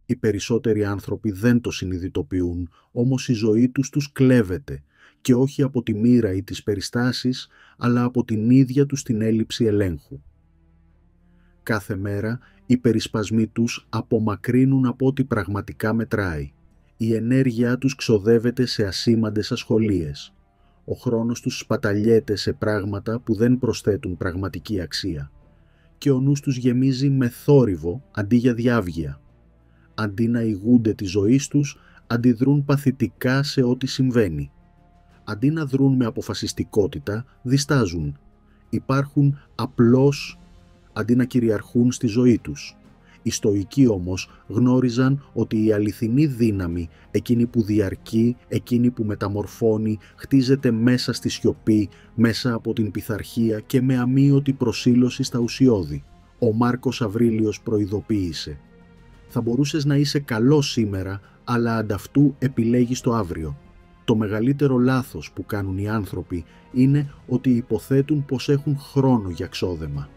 Οι περισσότεροι άνθρωποι δεν το συνειδητοποιούν, όμως η ζωή τους κλέβεται και όχι από τη μοίρα ή τις περιστάσεις, αλλά από την ίδια τους την έλλειψη ελέγχου. Κάθε μέρα οι περισπασμοί τους απομακρύνουν από ό,τι πραγματικά μετράει. Η ενέργειά τους ξοδεύεται σε ασήμαντες ασχολίες. Ο χρόνος τους σπαταλιέται σε πράγματα που δεν προσθέτουν πραγματική αξία. Και ο νους τους γεμίζει με θόρυβο αντί για διάβγεια. Αντί να ηγούνται της ζωής τους, αντιδρούν παθητικά σε ό,τι συμβαίνει. Αντί να δρουν με αποφασιστικότητα, διστάζουν. Υπάρχουν απλώς αντί να κυριαρχούν στη ζωή τους. Οι Στοικοί όμως γνώριζαν ότι η αληθινή δύναμη, εκείνη που διαρκεί, εκείνη που μεταμορφώνει, χτίζεται μέσα στη σιωπή, μέσα από την πειθαρχία και με αμείωτη προσήλωση στα ουσιώδη. Ο Μάρκος Αβρίλιος προειδοποίησε: «Θα μπορούσες να είσαι καλός σήμερα, αλλά ανταυτού επιλέγεις το αύριο». Το μεγαλύτερο λάθος που κάνουν οι άνθρωποι είναι ότι υποθέτουν πως έχουν χρόνο για ξόδεμα.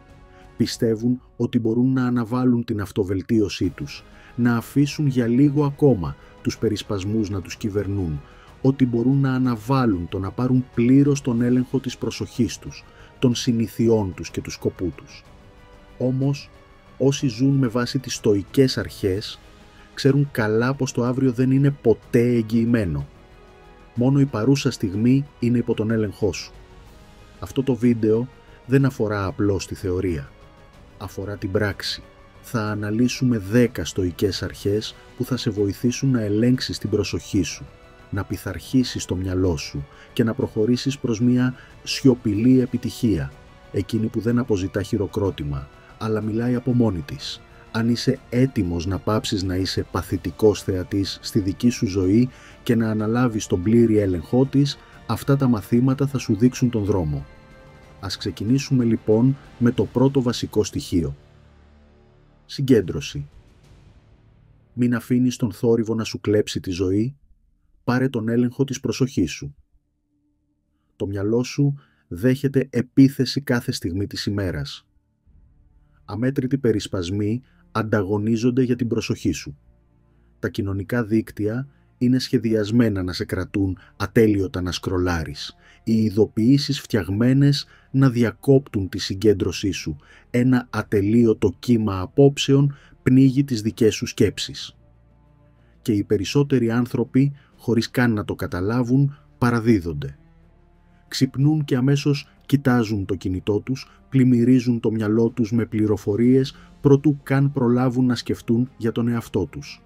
Πιστεύουν ότι μπορούν να αναβάλουν την αυτοβελτίωσή τους, να αφήσουν για λίγο ακόμα τους περισπασμούς να τους κυβερνούν, ότι μπορούν να αναβάλουν το να πάρουν πλήρως τον έλεγχο της προσοχής τους, των συνηθιών τους και του σκοπού τους. Όμως, όσοι ζουν με βάση τις στοικές αρχές, ξέρουν καλά πως το αύριο δεν είναι ποτέ εγγυημένο. Μόνο η παρούσα στιγμή είναι υπό τον έλεγχό σου. Αυτό το βίντεο δεν αφορά απλώς τη θεωρία. Αφορά την πράξη. Θα αναλύσουμε 10 στοικές αρχές που θα σε βοηθήσουν να ελέγξεις την προσοχή σου, να πειθαρχήσεις το μυαλό σου και να προχωρήσεις προς μια σιωπηλή επιτυχία, εκείνη που δεν αποζητά χειροκρότημα, αλλά μιλάει από μόνη της. Αν είσαι έτοιμος να πάψεις να είσαι παθητικός θεατής στη δική σου ζωή και να αναλάβεις τον πλήρη έλεγχό της, αυτά τα μαθήματα θα σου δείξουν τον δρόμο. Ας ξεκινήσουμε λοιπόν με το πρώτο βασικό στοιχείο. Συγκέντρωση. Μην αφήνεις τον θόρυβο να σου κλέψει τη ζωή, πάρε τον έλεγχο της προσοχής σου. Το μυαλό σου δέχεται επίθεση κάθε στιγμή της ημέρας. Αμέτρητοι περισπασμοί ανταγωνίζονται για την προσοχή σου. Τα κοινωνικά δίκτυα είναι σχεδιασμένα να σε κρατούν ατέλειωτα να σκρολάρεις. Οι ειδοποιήσεις φτιαγμένες να διακόπτουν τη συγκέντρωσή σου. Ένα ατελείωτο κύμα απόψεων πνίγει τις δικές σου σκέψεις. Και οι περισσότεροι άνθρωποι, χωρίς καν να το καταλάβουν, παραδίδονται. Ξυπνούν και αμέσως κοιτάζουν το κινητό τους, πλημμυρίζουν το μυαλό τους με πληροφορίες προτού καν προλάβουν να σκεφτούν για τον εαυτό τους.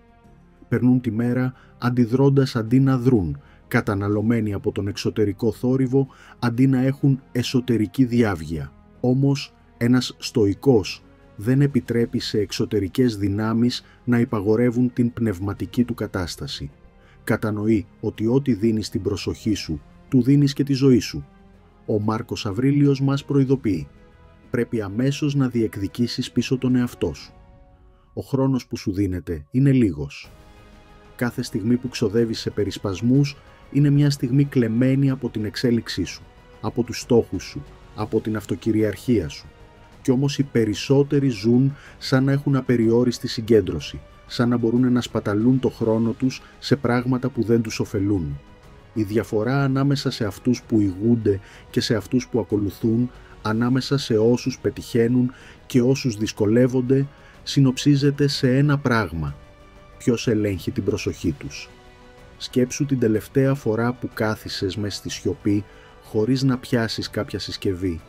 Περνούν τη μέρα αντιδρώντας αντί να δρουν, καταναλωμένοι από τον εξωτερικό θόρυβο αντί να έχουν εσωτερική διάβγεια. Όμως ένας στοικός δεν επιτρέπει σε εξωτερικές δυνάμεις να υπαγορεύουν την πνευματική του κατάσταση. Κατανοεί ότι ό,τι δίνεις την προσοχή σου, του δίνεις και τη ζωή σου. Ο Μάρκος Αβρίλιος μας προειδοποιεί: πρέπει αμέσως να διεκδικήσεις πίσω τον εαυτό σου. Ο χρόνος που σου δίνεται είναι λίγος. Κάθε στιγμή που ξοδεύεις σε περισπασμούς είναι μια στιγμή κλεμμένη από την εξέλιξή σου, από τους στόχους σου, από την αυτοκυριαρχία σου. Κι όμως οι περισσότεροι ζουν σαν να έχουν απεριόριστη συγκέντρωση, σαν να μπορούν να σπαταλούν το χρόνο τους σε πράγματα που δεν τους ωφελούν. Η διαφορά ανάμεσα σε αυτούς που ηγούνται και σε αυτούς που ακολουθούν, ανάμεσα σε όσους πετυχαίνουν και όσους δυσκολεύονται, συνοψίζεται σε ένα πράγμα: ποιος ελέγχει την προσοχή τους. Σκέψου την τελευταία φορά που κάθισες μες στη σιωπή χωρίς να πιάσεις κάποια συσκευή,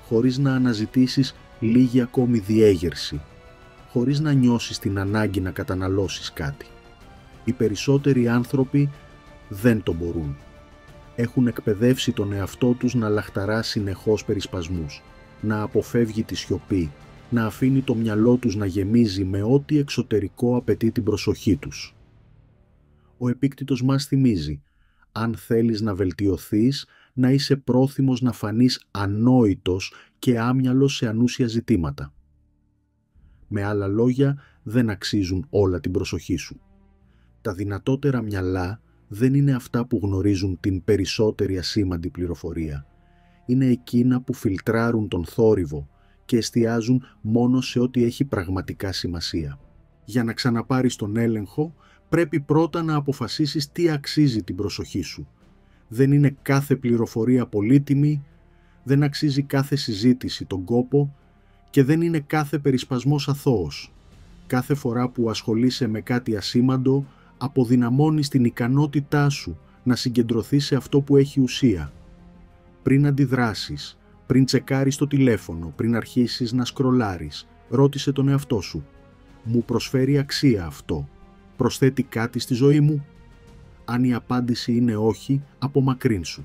χωρίς να αναζητήσεις λίγη ακόμη διέγερση, χωρίς να νιώσεις την ανάγκη να καταναλώσεις κάτι. Οι περισσότεροι άνθρωποι δεν το μπορούν. Έχουν εκπαιδεύσει τον εαυτό τους να λαχταρά συνεχώς περισπασμούς, να αποφεύγει τη σιωπή, να αφήνει το μυαλό τους να γεμίζει με ό,τι εξωτερικό απαιτεί την προσοχή τους. Ο Επίκτητος μας θυμίζει: αν θέλεις να βελτιωθείς, να είσαι πρόθυμος να φανείς ανόητος και άμυαλος σε ανούσια ζητήματα. Με άλλα λόγια, δεν αξίζουν όλα την προσοχή σου. Τα δυνατότερα μυαλά δεν είναι αυτά που γνωρίζουν την περισσότερη ασήμαντη πληροφορία. Είναι εκείνα που φιλτράρουν τον θόρυβο και εστιάζουν μόνο σε ό,τι έχει πραγματικά σημασία. Για να ξαναπάρεις τον έλεγχο, πρέπει πρώτα να αποφασίσεις τι αξίζει την προσοχή σου. Δεν είναι κάθε πληροφορία πολύτιμη, δεν αξίζει κάθε συζήτηση τον κόπο και δεν είναι κάθε περισπασμός αθώος. Κάθε φορά που ασχολείσαι με κάτι ασήμαντο, αποδυναμώνεις την ικανότητά σου να συγκεντρωθείς σε αυτό που έχει ουσία. Πριν αντιδράσεις, πριν τσεκάρεις το τηλέφωνο, πριν αρχίσεις να σκρολάρεις, ρώτησε τον εαυτό σου: μου προσφέρει αξία αυτό? Προσθέτει κάτι στη ζωή μου? Αν η απάντηση είναι όχι, απομακρύνσου.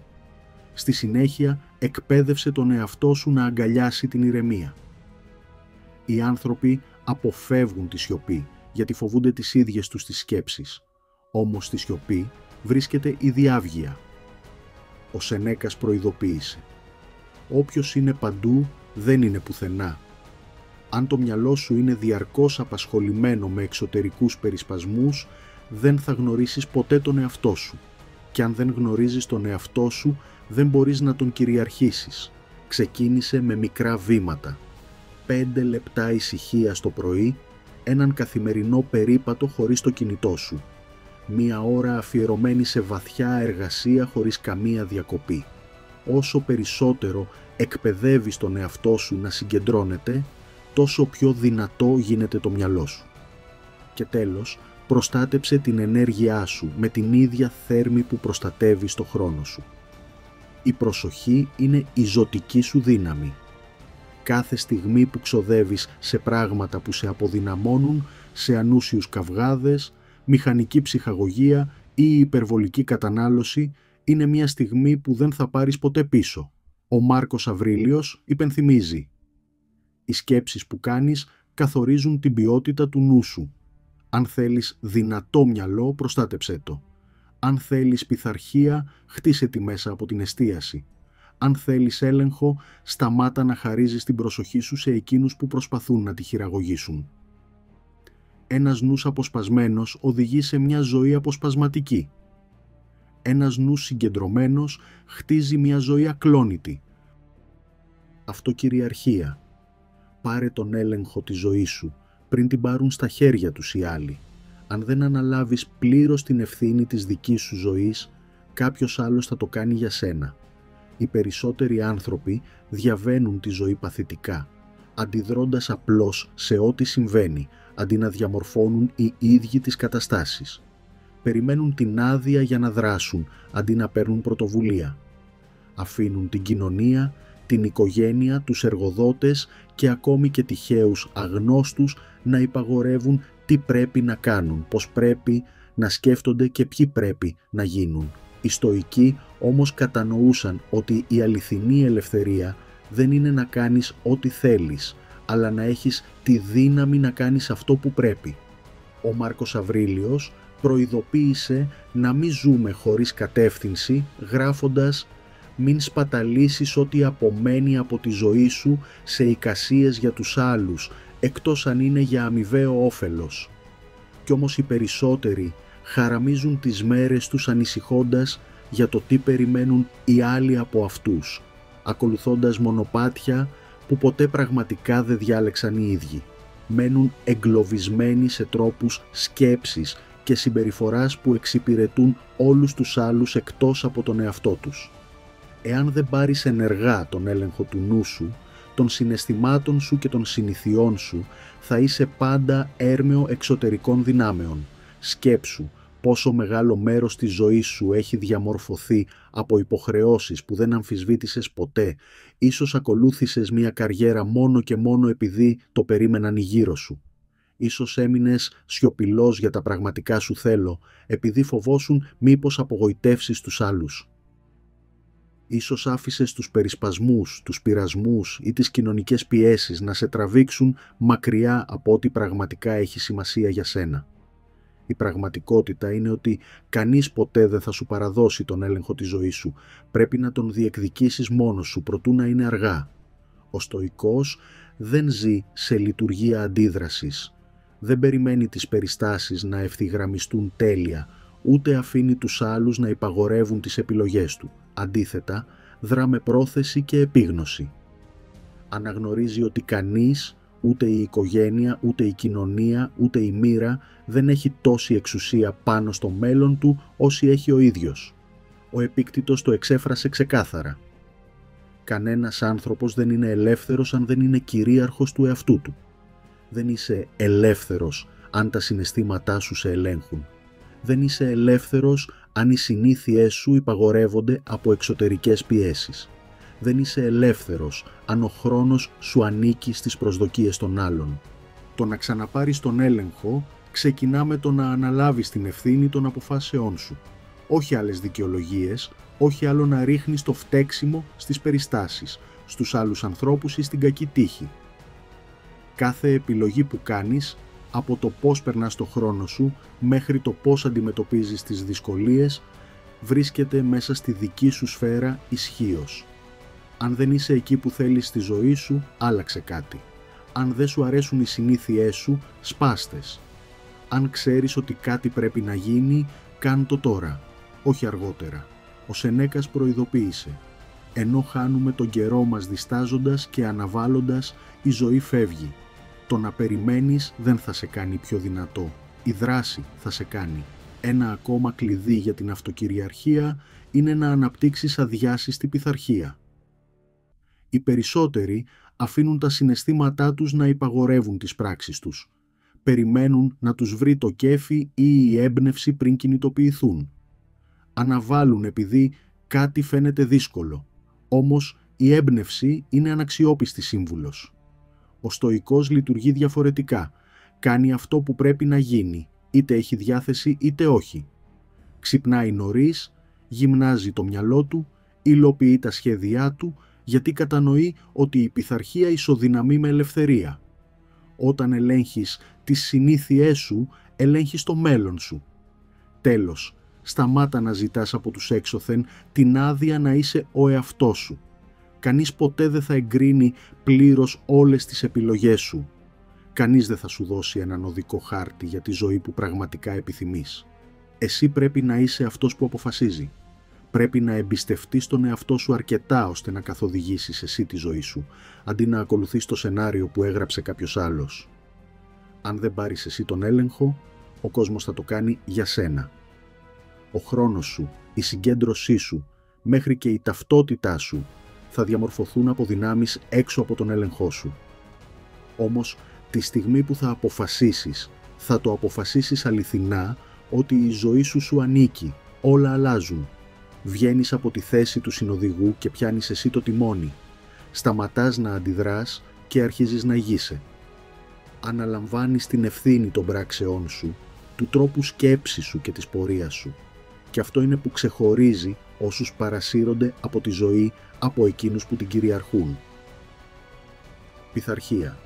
Στη συνέχεια, εκπαίδευσε τον εαυτό σου να αγκαλιάσει την ηρεμία. Οι άνθρωποι αποφεύγουν τη σιωπή, γιατί φοβούνται τις ίδιες τους τις σκέψεις. Όμως στη σιωπή βρίσκεται η διάβγεια. Ο Σενέκας προειδοποίησε: όποιος είναι παντού δεν είναι πουθενά. Αν το μυαλό σου είναι διαρκώς απασχολημένο με εξωτερικούς περισπασμούς, δεν θα γνωρίσεις ποτέ τον εαυτό σου. Και αν δεν γνωρίζεις τον εαυτό σου, δεν μπορείς να τον κυριαρχήσεις. Ξεκίνησε με μικρά βήματα. 5 λεπτά ησυχία το πρωί, έναν καθημερινό περίπατο χωρίς το κινητό σου. 1 ώρα αφιερωμένη σε βαθιά εργασία χωρίς καμία διακοπή. Όσο περισσότερο εκπαιδεύεις τον εαυτό σου να συγκεντρώνεται, τόσο πιο δυνατό γίνεται το μυαλό σου. Και τέλος, προστάτεψε την ενέργειά σου με την ίδια θέρμη που προστατεύεις το χρόνο σου. Η προσοχή είναι η ζωτική σου δύναμη. Κάθε στιγμή που ξοδεύεις σε πράγματα που σε αποδυναμώνουν, σε ανούσιους καυγάδες, μηχανική ψυχαγωγία ή υπερβολική κατανάλωση, είναι μια στιγμή που δεν θα πάρεις ποτέ πίσω. Ο Μάρκος Αβρίλιος υπενθυμίζει: οι σκέψεις που κάνεις καθορίζουν την ποιότητα του νου σου. Αν θέλεις δυνατό μυαλό, προστάτεψέ το. Αν θέλεις πειθαρχία, χτίσε τη μέσα από την εστίαση. Αν θέλεις έλεγχο, σταμάτα να χαρίζεις την προσοχή σου σε εκείνους που προσπαθούν να τη χειραγωγήσουν. Ένας νους αποσπασμένος οδηγεί σε μια ζωή αποσπασματική. Ένας νους συγκεντρωμένος χτίζει μια ζωή ακλόνητη. Αυτοκυριαρχία. Πάρε τον έλεγχο της ζωής σου πριν την πάρουν στα χέρια τους οι άλλοι. Αν δεν αναλάβεις πλήρως την ευθύνη της δικής σου ζωής, κάποιος άλλος θα το κάνει για σένα. Οι περισσότεροι άνθρωποι διαβαίνουν τη ζωή παθητικά, αντιδρώντας απλώς σε ό,τι συμβαίνει, αντί να διαμορφώνουν οι ίδιοι τις καταστάσεις. Περιμένουν την άδεια για να δράσουν, αντί να παίρνουν πρωτοβουλία. Αφήνουν την κοινωνία, την οικογένεια, τους εργοδότες και ακόμη και τυχαίους αγνώστους να υπαγορεύουν τι πρέπει να κάνουν, πώς πρέπει να σκέφτονται και ποιοι πρέπει να γίνουν. Οι Στοικοί όμως κατανοούσαν ότι η αληθινή ελευθερία δεν είναι να κάνεις ό,τι θέλεις, αλλά να έχεις τη δύναμη να κάνεις αυτό που πρέπει. Ο Μάρκος Αβρίλιος προειδοποίησε να μην ζούμε χωρίς κατεύθυνση, γράφοντας: μην σπαταλήσεις ό,τι απομένει από τη ζωή σου σε εικασίες για τους άλλους, εκτός αν είναι για αμοιβαίο όφελος. Κι όμως οι περισσότεροι χαραμίζουν τις μέρες τους ανησυχώντας για το τι περιμένουν οι άλλοι από αυτούς, ακολουθώντας μονοπάτια που ποτέ πραγματικά δεν διάλεξαν οι ίδιοι. Μένουν εγκλωβισμένοι σε τρόπους σκέψης και συμπεριφοράς που εξυπηρετούν όλους τους άλλους εκτός από τον εαυτό τους. Εάν δεν πάρεις ενεργά τον έλεγχο του νου σου, των συναισθημάτων σου και των συνηθιών σου, θα είσαι πάντα έρμεο εξωτερικών δυνάμεων. Σκέψου πόσο μεγάλο μέρος της ζωής σου έχει διαμορφωθεί από υποχρεώσεις που δεν αμφισβήτησες ποτέ. Ίσως ακολούθησες μια καριέρα μόνο και μόνο επειδή το περίμεναν οι γύρω σου. Ίσως έμεινες σιωπηλός για τα πραγματικά σου θέλω, επειδή φοβόσουν μήπως απογοητεύσεις τους άλλους. Ίσως άφησες τους περισπασμούς, τους πειρασμούς ή τις κοινωνικές πιέσεις να σε τραβήξουν μακριά από ό,τι πραγματικά έχει σημασία για σένα. Η πραγματικότητα είναι ότι κανείς ποτέ δεν θα σου παραδώσει τον έλεγχο της ζωής σου. Πρέπει να τον διεκδικήσεις μόνος σου προτού να είναι αργά. Ο Στοικός δεν ζει σε λειτουργία αντίδρασης. Δεν περιμένει τις περιστάσεις να ευθυγραμμιστούν τέλεια, ούτε αφήνει τους άλλους να υπαγορεύουν τις επιλογές του. Αντίθετα, δρά με πρόθεση και επίγνωση. Αναγνωρίζει ότι κανείς, ούτε η οικογένεια, ούτε η κοινωνία, ούτε η μοίρα δεν έχει τόση εξουσία πάνω στο μέλλον του όση έχει ο ίδιος. Ο Επίκτητος το εξέφρασε ξεκάθαρα. Κανένας άνθρωπος δεν είναι ελεύθερος αν δεν είναι κυρίαρχος του εαυτού του. Δεν είσαι ελεύθερος αν τα συναισθήματά σου σε ελέγχουν. Δεν είσαι ελεύθερος αν οι συνήθειές σου υπαγορεύονται από εξωτερικές πιέσεις. Δεν είσαι ελεύθερος αν ο χρόνος σου ανήκει στις προσδοκίες των άλλων. Το να ξαναπάρεις τον έλεγχο ξεκινά με το να αναλάβεις την ευθύνη των αποφάσεών σου. Όχι άλλες δικαιολογίες, όχι άλλο να ρίχνεις το φταίξιμο στις περιστάσεις, στους άλλους ανθρώπους ή στην κακή τύχη. Κάθε επιλογή που κάνεις, από το πώς περνάς το χρόνο σου μέχρι το πώς αντιμετωπίζεις τις δυσκολίες, βρίσκεται μέσα στη δική σου σφαίρα ισχύος. Αν δεν είσαι εκεί που θέλεις στη ζωή σου, άλλαξε κάτι. Αν δεν σου αρέσουν οι συνήθειές σου, σπάστες. Αν ξέρεις ότι κάτι πρέπει να γίνει, κάν το τώρα, όχι αργότερα. Ο Σενέκας προειδοποίησε. Ενώ χάνουμε τον καιρό μας διστάζοντας και αναβάλλοντας, η ζωή φεύγει. Το να περιμένεις δεν θα σε κάνει πιο δυνατό. Η δράση θα σε κάνει. Ένα ακόμα κλειδί για την αυτοκυριαρχία είναι να αναπτύξεις αδιάσυστη πειθαρχία. Οι περισσότεροι αφήνουν τα συναισθήματά τους να υπαγορεύουν τις πράξεις τους. Περιμένουν να τους βρει το κέφι ή η έμπνευση πριν κινητοποιηθούν. Αναβάλουν επειδή κάτι φαίνεται δύσκολο. Όμως η έμπνευση είναι αναξιόπιστη σύμβουλος. Ο στοικός λειτουργεί διαφορετικά. Κάνει αυτό που πρέπει να γίνει, είτε έχει διάθεση είτε όχι. Ξυπνάει νωρίς, γυμνάζει το μυαλό του, υλοποιεί τα σχέδιά του, γιατί κατανοεί ότι η πειθαρχία ισοδυναμεί με ελευθερία. Όταν ελέγχεις τις συνήθειές σου, ελέγχεις το μέλλον σου. Τέλος, σταμάτα να ζητάς από τους έξωθεν την άδεια να είσαι ο εαυτός σου. Κανείς ποτέ δεν θα εγκρίνει πλήρως όλες τις επιλογές σου. Κανείς δεν θα σου δώσει έναν οδικό χάρτη για τη ζωή που πραγματικά επιθυμείς. Εσύ πρέπει να είσαι αυτός που αποφασίζει. Πρέπει να εμπιστευτείς τον εαυτό σου αρκετά ώστε να καθοδηγήσεις εσύ τη ζωή σου, αντί να ακολουθείς το σενάριο που έγραψε κάποιος άλλος. Αν δεν πάρεις εσύ τον έλεγχο, ο κόσμος θα το κάνει για σένα. Ο χρόνος σου, η συγκέντρωσή σου, μέχρι και η ταυτότητά σου θα διαμορφωθούν από δυνάμεις έξω από τον έλεγχό σου. Όμως, τη στιγμή που θα αποφασίσεις, θα το αποφασίσεις αληθινά ότι η ζωή σου ανήκει, όλα αλλάζουν. Βγαίνεις από τη θέση του συνοδηγού και πιάνεις εσύ το τιμόνι. Σταματάς να αντιδράς και αρχίζεις να ηγείσαι. Αναλαμβάνεις την ευθύνη των πράξεών σου, του τρόπου σκέψης σου και της πορείας σου. Και αυτό είναι που ξεχωρίζει όσους παρασύρονται από τη ζωή από εκείνους που την κυριαρχούν. Πειθαρχία.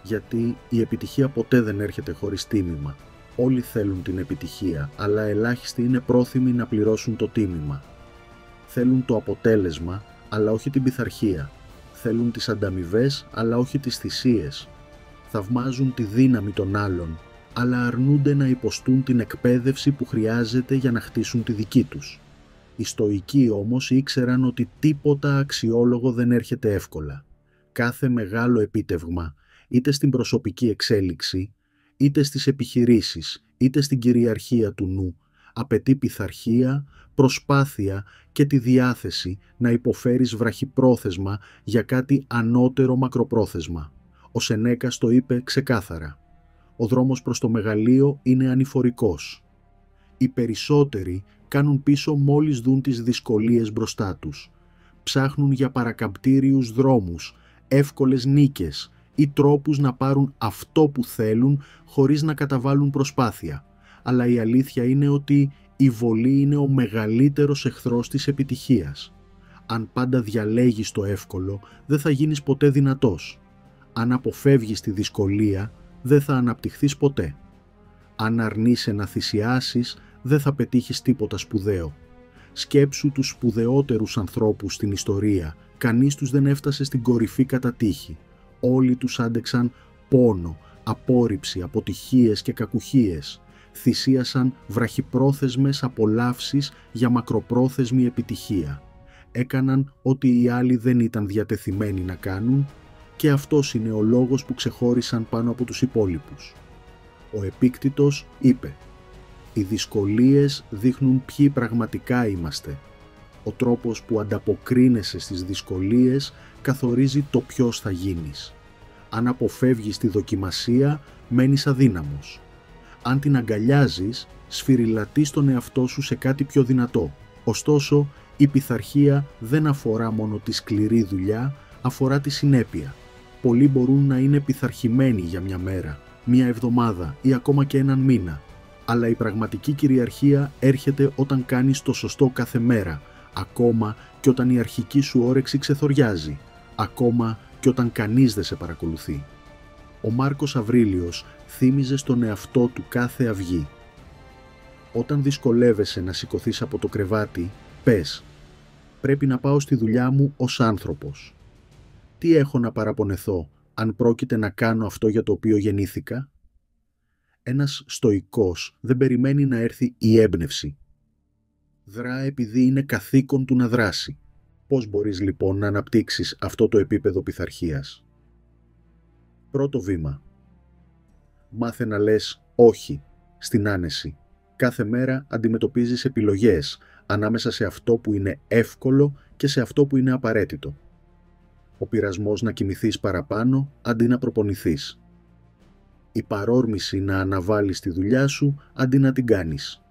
Γιατί η επιτυχία ποτέ δεν έρχεται χωρίς τίμημα. Όλοι θέλουν την επιτυχία, αλλά ελάχιστοι είναι πρόθυμοι να πληρώσουν το τίμημα. Θέλουν το αποτέλεσμα, αλλά όχι την πειθαρχία. Θέλουν τις ανταμοιβές, αλλά όχι τις θυσίες. Θαυμάζουν τη δύναμη των άλλων, αλλά αρνούνται να υποστούν την εκπαίδευση που χρειάζεται για να χτίσουν τη δική τους. Οι στοικοί όμως ήξεραν ότι τίποτα αξιόλογο δεν έρχεται εύκολα. Κάθε μεγάλο επίτευγμα, είτε στην προσωπική εξέλιξη, είτε στις επιχειρήσεις, είτε στην κυριαρχία του νου, απαιτεί πειθαρχία, προσπάθεια και τη διάθεση να υποφέρεις βραχυπρόθεσμα για κάτι ανώτερο μακροπρόθεσμα. Ο Σενέκας το είπε ξεκάθαρα. Ο δρόμος προς το μεγαλείο είναι ανηφορικός. Οι περισσότεροι κάνουν πίσω μόλις δουν τις δυσκολίες μπροστά τους. Ψάχνουν για παρακαμπτήριους δρόμους, εύκολες νίκες ή τρόπους να πάρουν αυτό που θέλουν χωρίς να καταβάλουν προσπάθεια. Αλλά η αλήθεια είναι ότι η βολή είναι ο μεγαλύτερος εχθρός της επιτυχίας. Αν πάντα διαλέγεις το εύκολο, δεν θα γίνεις ποτέ δυνατός. Αν αποφεύγεις τη δυσκολία, δεν θα αναπτυχθείς ποτέ. Αν αρνείσαι να θυσιάσεις, δεν θα πετύχεις τίποτα σπουδαίο. Σκέψου τους σπουδαιότερους ανθρώπους στην ιστορία. Κανείς τους δεν έφτασε στην κορυφή κατά τύχη. Όλοι τους άντεξαν πόνο, απόρριψη, αποτυχίες και κακουχίες. Θυσίασαν βραχυπρόθεσμες απολαύσεις για μακροπρόθεσμη επιτυχία. Έκαναν ό,τι οι άλλοι δεν ήταν διατεθειμένοι να κάνουν και αυτός είναι ο λόγος που ξεχώρισαν πάνω από τους υπόλοιπους. Ο Επίκτητος είπε «Οι δυσκολίες δείχνουν ποιοι πραγματικά είμαστε. Ο τρόπος που ανταποκρίνεσαι στις δυσκολίες καθορίζει το ποιος θα γίνεις. Αν αποφεύγεις τη δοκιμασία, μένεις αδύναμος. Αν την αγκαλιάζεις, σφυριλατείς τον εαυτό σου σε κάτι πιο δυνατό. Ωστόσο, η πειθαρχία δεν αφορά μόνο τη σκληρή δουλειά, αφορά τη συνέπεια. Πολλοί μπορούν να είναι πειθαρχημένοι για μια μέρα, μια εβδομάδα ή ακόμα και έναν μήνα. Αλλά η πραγματική κυριαρχία έρχεται όταν κάνεις το σωστό κάθε μέρα, ακόμα και όταν η αρχική σου όρεξη ξεθοριάζει, ακόμα και όταν κανείς δεν σε παρακολουθεί. Ο Μάρκος Αβρίλιος θύμιζε στον εαυτό του κάθε αυγή. Όταν δυσκολεύεσαι να σηκωθείς από το κρεβάτι, πες «Πρέπει να πάω στη δουλειά μου ως άνθρωπος. Τι έχω να παραπονεθώ αν πρόκειται να κάνω αυτό για το οποίο γεννήθηκα?» Ένας στοικός δεν περιμένει να έρθει η έμπνευση. Δρά επειδή είναι καθήκον του να δράσει. Πώς μπορείς λοιπόν να αναπτύξεις αυτό το επίπεδο πειθαρχίας? Πρώτο βήμα. Μάθε να λες όχι στην άνεση. Κάθε μέρα αντιμετωπίζεις επιλογές ανάμεσα σε αυτό που είναι εύκολο και σε αυτό που είναι απαραίτητο. Ο πειρασμός να κοιμηθείς παραπάνω αντί να προπονηθείς. Η παρόρμηση να αναβάλεις τη δουλειά σου αντί να την κάνεις.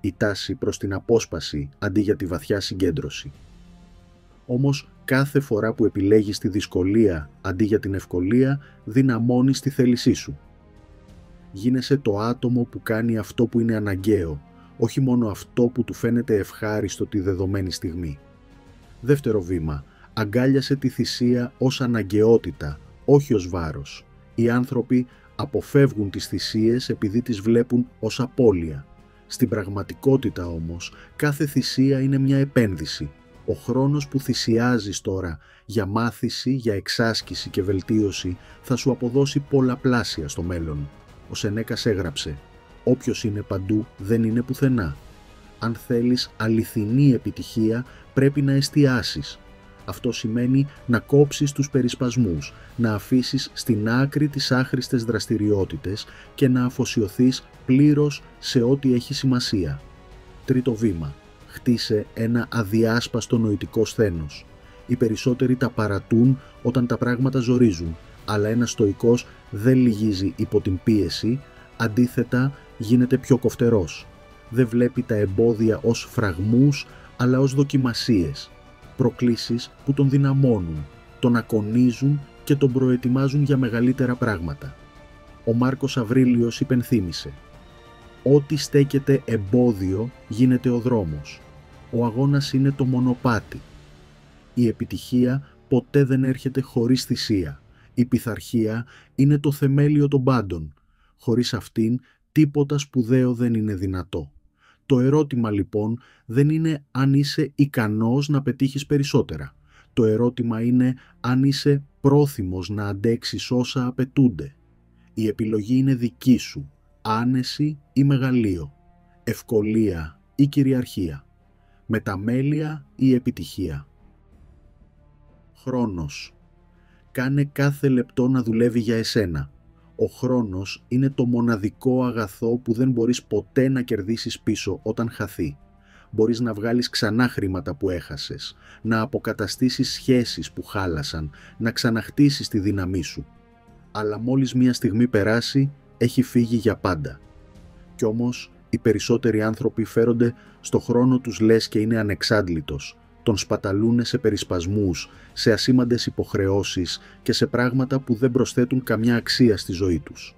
Η τάση προς την απόσπαση αντί για τη βαθιά συγκέντρωση. Όμως κάθε φορά που επιλέγεις τη δυσκολία αντί για την ευκολία, δυναμώνεις τη θέλησή σου. Γίνεσαι το άτομο που κάνει αυτό που είναι αναγκαίο, όχι μόνο αυτό που του φαίνεται ευχάριστο τη δεδομένη στιγμή. Δεύτερο βήμα. Αγκάλιασε τη θυσία ως αναγκαιότητα, όχι ως βάρος. Οι άνθρωποι αποφεύγουν τις θυσίες επειδή τις βλέπουν ως απώλεια. Στην πραγματικότητα όμως, κάθε θυσία είναι μια επένδυση. Ο χρόνος που θυσιάζεις τώρα για μάθηση, για εξάσκηση και βελτίωση θα σου αποδώσει πολλαπλάσια στο μέλλον. Ο Σενέκας έγραψε «Όποιος είναι παντού δεν είναι πουθενά». Αν θέλεις αληθινή επιτυχία πρέπει να εστιάσεις. Αυτό σημαίνει να κόψεις τους περισπασμούς, να αφήσεις στην άκρη τις άχρηστες δραστηριότητες και να αφοσιωθείς πλήρως σε ό,τι έχει σημασία. Τρίτο βήμα. Χτίσε ένα αδιάσπαστο νοητικό σθένος. Οι περισσότεροι τα παρατούν όταν τα πράγματα ζορίζουν, αλλά ένας στοικός δεν λυγίζει υπό την πίεση, αντίθετα γίνεται πιο κοφτερός. Δεν βλέπει τα εμπόδια ως φραγμούς, αλλά ως δοκιμασίες. Προκλήσεις που τον δυναμώνουν, τον ακονίζουν και τον προετοιμάζουν για μεγαλύτερα πράγματα. Ο Μάρκος Αβρίλιος υπενθύμησε «Ό,τι στέκεται εμπόδιο γίνεται ο δρόμος. Ο αγώνας είναι το μονοπάτι. Η επιτυχία ποτέ δεν έρχεται χωρίς θυσία. Η πειθαρχία είναι το θεμέλιο των πάντων. Χωρίς αυτήν τίποτα σπουδαίο δεν είναι δυνατό». Το ερώτημα λοιπόν δεν είναι αν είσαι ικανός να πετύχεις περισσότερα. Το ερώτημα είναι αν είσαι πρόθυμος να αντέξεις όσα απαιτούνται. Η επιλογή είναι δική σου, άνεση ή μεγαλείο, ευκολία ή κυριαρχία, μεταμέλεια ή επιτυχία. Χρόνος. Κάνε κάθε λεπτό να δουλεύει για εσένα. Ο χρόνος είναι το μοναδικό αγαθό που δεν μπορείς ποτέ να κερδίσεις πίσω όταν χαθεί. Μπορείς να βγάλεις ξανά χρήματα που έχασες, να αποκαταστήσεις σχέσεις που χάλασαν, να ξαναχτίσεις τη δύναμή σου. Αλλά μόλις μία στιγμή περάσει, έχει φύγει για πάντα. Κι όμως, οι περισσότεροι άνθρωποι φέρονται στο χρόνο τους λες και είναι ανεξάντλητος. Τον σπαταλούνε σε περισπασμούς, σε ασήμαντες υποχρεώσεις και σε πράγματα που δεν προσθέτουν καμιά αξία στη ζωή τους.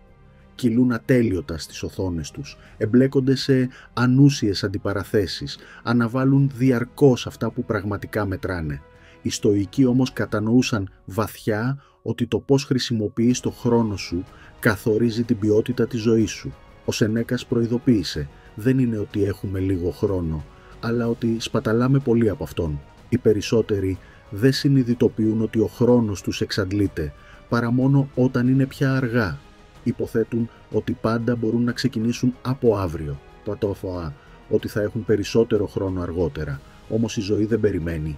Κυλούν ατέλειωτα στις οθόνες τους, εμπλέκονται σε ανούσιες αντιπαραθέσεις, αναβάλουν διαρκώς αυτά που πραγματικά μετράνε. Οι στοικοί όμως κατανοούσαν βαθιά ότι το πώς χρησιμοποιείς το χρόνο σου καθορίζει την ποιότητα της ζωής σου. Ο Σενέκας προειδοποίησε, δεν είναι ότι έχουμε λίγο χρόνο, αλλά ότι σπαταλάμε πολύ από αυτόν. Οι περισσότεροι δεν συνειδητοποιούν ότι ο χρόνος τους εξαντλείται, παρά μόνο όταν είναι πια αργά. Υποθέτουν ότι πάντα μπορούν να ξεκινήσουν από αύριο, πατόφωα, ότι θα έχουν περισσότερο χρόνο αργότερα. Όμως η ζωή δεν περιμένει.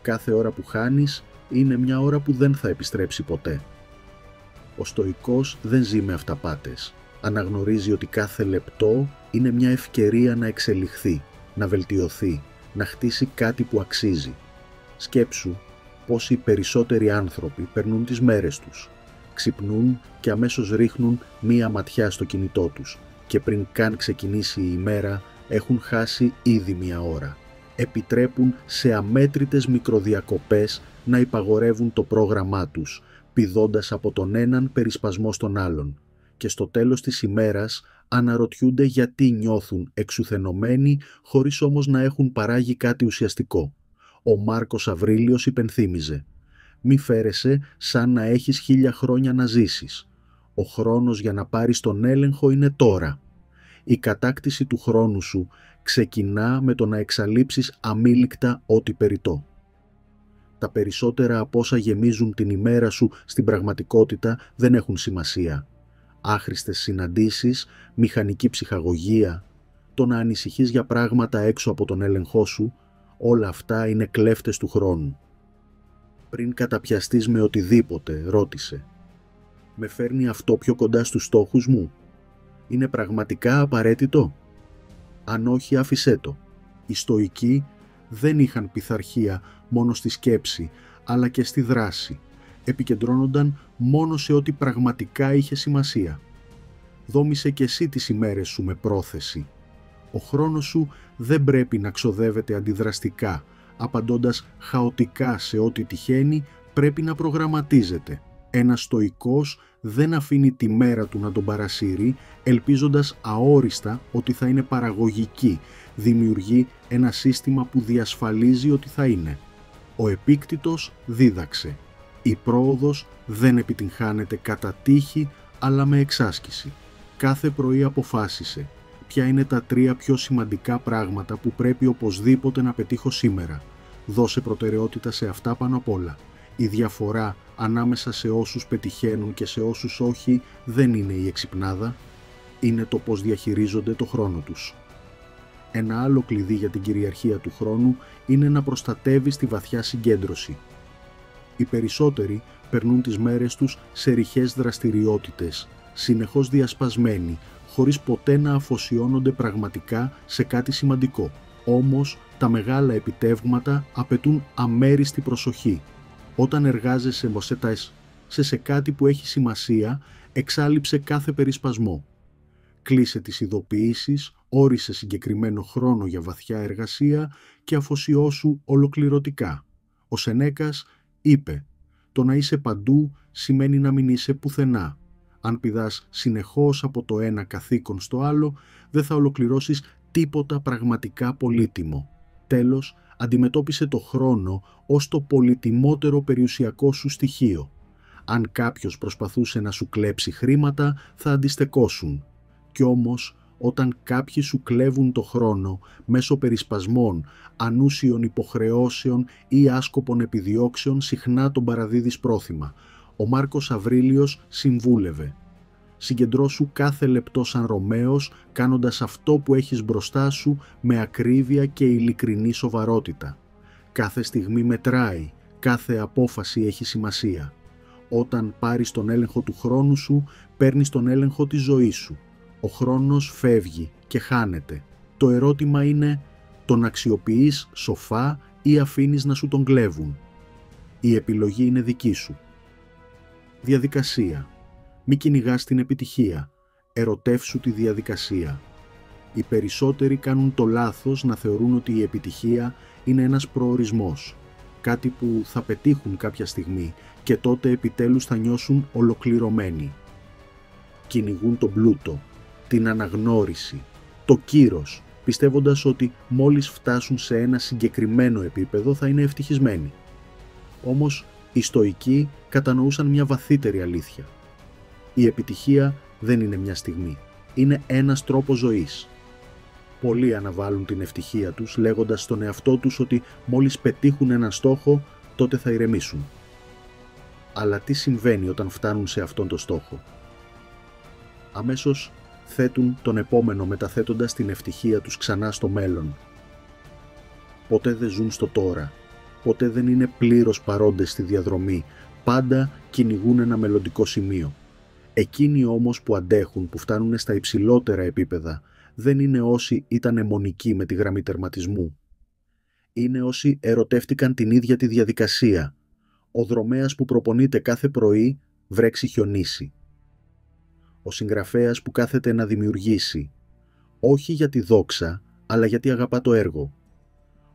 Κάθε ώρα που χάνεις είναι μια ώρα που δεν θα επιστρέψει ποτέ. Ο στοικός δεν ζει με αυταπάτες. Αναγνωρίζει ότι κάθε λεπτό είναι μια ευκαιρία να εξελιχθεί, να βελτιωθεί, να χτίσει κάτι που αξίζει. Σκέψου πως οι περισσότεροι άνθρωποι περνούν τις μέρες τους. Ξυπνούν και αμέσως ρίχνουν μία ματιά στο κινητό τους και πριν καν ξεκινήσει η ημέρα έχουν χάσει ήδη μία ώρα. Επιτρέπουν σε αμέτρητες μικροδιακοπές να υπαγορεύουν το πρόγραμμά τους, πηδώντας από τον έναν περισπασμό στον άλλον. Και στο τέλος της ημέρας αναρωτιούνται γιατί νιώθουν εξουθενωμένοι χωρίς όμως να έχουν παράγει κάτι ουσιαστικό. Ο Μάρκος Αβρίλιος υπενθύμιζε «Μη φέρεσαι σαν να έχεις 1000 χρόνια να ζήσεις. Ο χρόνος για να πάρεις τον έλεγχο είναι τώρα. Η κατάκτηση του χρόνου σου ξεκινά με το να εξαλείψεις αμήλικτα ό,τι περιττό». Τα περισσότερα από όσα γεμίζουν την ημέρα σου στην πραγματικότητα δεν έχουν σημασία. Άχρηστες συναντήσεις, μηχανική ψυχαγωγία, το να ανησυχείς για πράγματα έξω από τον έλεγχό σου, όλα αυτά είναι κλέφτες του χρόνου. Πριν καταπιαστείς με οτιδήποτε, ρώτησε. Με φέρνει αυτό πιο κοντά στους στόχους μου? Είναι πραγματικά απαραίτητο? Αν όχι, άφησέ το. Οι στοικοί δεν είχαν πειθαρχία μόνο στη σκέψη, αλλά και στη δράση. Επικεντρώνονταν μόνο σε ό,τι πραγματικά είχε σημασία. Δόμησε και εσύ τις ημέρες σου με πρόθεση. Ο χρόνος σου δεν πρέπει να ξοδεύεται αντιδραστικά, απαντώντας χαοτικά σε ό,τι τυχαίνει, πρέπει να προγραμματίζεται. Ένας στοικός δεν αφήνει τη μέρα του να τον παρασύρει, ελπίζοντας αόριστα ότι θα είναι παραγωγική, δημιουργεί ένα σύστημα που διασφαλίζει ότι θα είναι. Ο Επίκτητος δίδαξε. Η πρόοδος δεν επιτυγχάνεται κατά τύχη, αλλά με εξάσκηση. Κάθε πρωί αποφάσισε ποια είναι τα 3 πιο σημαντικά πράγματα που πρέπει οπωσδήποτε να πετύχω σήμερα. Δώσε προτεραιότητα σε αυτά πάνω απ' όλα. Η διαφορά ανάμεσα σε όσους πετυχαίνουν και σε όσους όχι δεν είναι η εξυπνάδα, είναι το πώς διαχειρίζονται το χρόνο τους. Ένα άλλο κλειδί για την κυριαρχία του χρόνου είναι να προστατεύεις τη βαθιά συγκέντρωση. Οι περισσότεροι περνούν τις μέρες τους σε ρηχές δραστηριότητες, συνεχώς διασπασμένοι, χωρίς ποτέ να αφοσιώνονται πραγματικά σε κάτι σημαντικό. Όμως, τα μεγάλα επιτεύγματα απαιτούν αμέριστη προσοχή. Όταν εργάζεσαι σε κάτι που έχει σημασία, εξάλειψε κάθε περισπασμό. Κλείσε τις ειδοποιήσεις, όρισε συγκεκριμένο χρόνο για βαθιά εργασία και αφοσιώσου ολοκληρωτικά. Ο Σενέκας είπε «Το να είσαι παντού σημαίνει να μην είσαι πουθενά. Αν πηδάς συνεχώς από το ένα καθήκον στο άλλο, δεν θα ολοκληρώσεις τίποτα πραγματικά πολύτιμο». Τέλος, αντιμετώπισε το χρόνο ως το πολυτιμότερο περιουσιακό σου στοιχείο. Αν κάποιος προσπαθούσε να σου κλέψει χρήματα, θα αντιστεκόσουν. Κι όμως, όταν κάποιοι σου κλέβουν το χρόνο μέσω περισπασμών, ανούσιων υποχρεώσεων ή άσκοπων επιδιώξεων, συχνά τον παραδίδεις πρόθυμα. Ο Μάρκος Αβρίλιος συμβούλευε. Συγκεντρώσου κάθε λεπτό σαν Ρωμαίος, κάνοντας αυτό που έχεις μπροστά σου με ακρίβεια και ειλικρινή σοβαρότητα. Κάθε στιγμή μετράει, κάθε απόφαση έχει σημασία. Όταν πάρεις τον έλεγχο του χρόνου σου, παίρνεις τον έλεγχο της ζωής σου. Ο χρόνος φεύγει και χάνεται. Το ερώτημα είναι, τον αξιοποιείς σοφά ή αφήνεις να σου τον κλέβουν? Η επιλογή είναι δική σου. Διαδικασία. Μη κυνηγάς την επιτυχία. Ερωτεύσου τη διαδικασία. Οι περισσότεροι κάνουν το λάθος να θεωρούν ότι η επιτυχία είναι ένας προορισμός. Κάτι που θα πετύχουν κάποια στιγμή και τότε επιτέλους θα νιώσουν ολοκληρωμένοι. Κυνηγούν τον πλούτο, την αναγνώριση, το κύρος, πιστεύοντας ότι μόλις φτάσουν σε ένα συγκεκριμένο επίπεδο θα είναι ευτυχισμένοι. Όμως οι στοικοί κατανοούσαν μια βαθύτερη αλήθεια. Η επιτυχία δεν είναι μια στιγμή, είναι ένας τρόπος ζωής. Πολλοί αναβάλουν την ευτυχία τους λέγοντας στον εαυτό τους ότι μόλις πετύχουν έναν στόχο τότε θα ηρεμήσουν. Αλλά τι συμβαίνει όταν φτάνουν σε αυτόν τον στόχο? Αμέσως θέτουν τον επόμενο μεταθέτοντας την ευτυχία τους ξανά στο μέλλον. Ποτέ δεν ζουν στο τώρα. ποτέ δεν είναι πλήρως παρόντες στη διαδρομή, πάντα κυνηγούν ένα μελλοντικό σημείο. Εκείνοι όμως που αντέχουν, που φτάνουν στα υψηλότερα επίπεδα, δεν είναι όσοι ήταν αιμονικοί με τη γραμμή τερματισμού. Είναι όσοι ερωτεύτηκαν την ίδια τη διαδικασία. Ο δρομέας που προπονείται κάθε πρωί βρέξει χιονίσει. Ο συγγραφέας που κάθεται να δημιουργήσει, όχι για τη δόξα, αλλά γιατί αγαπά το έργο.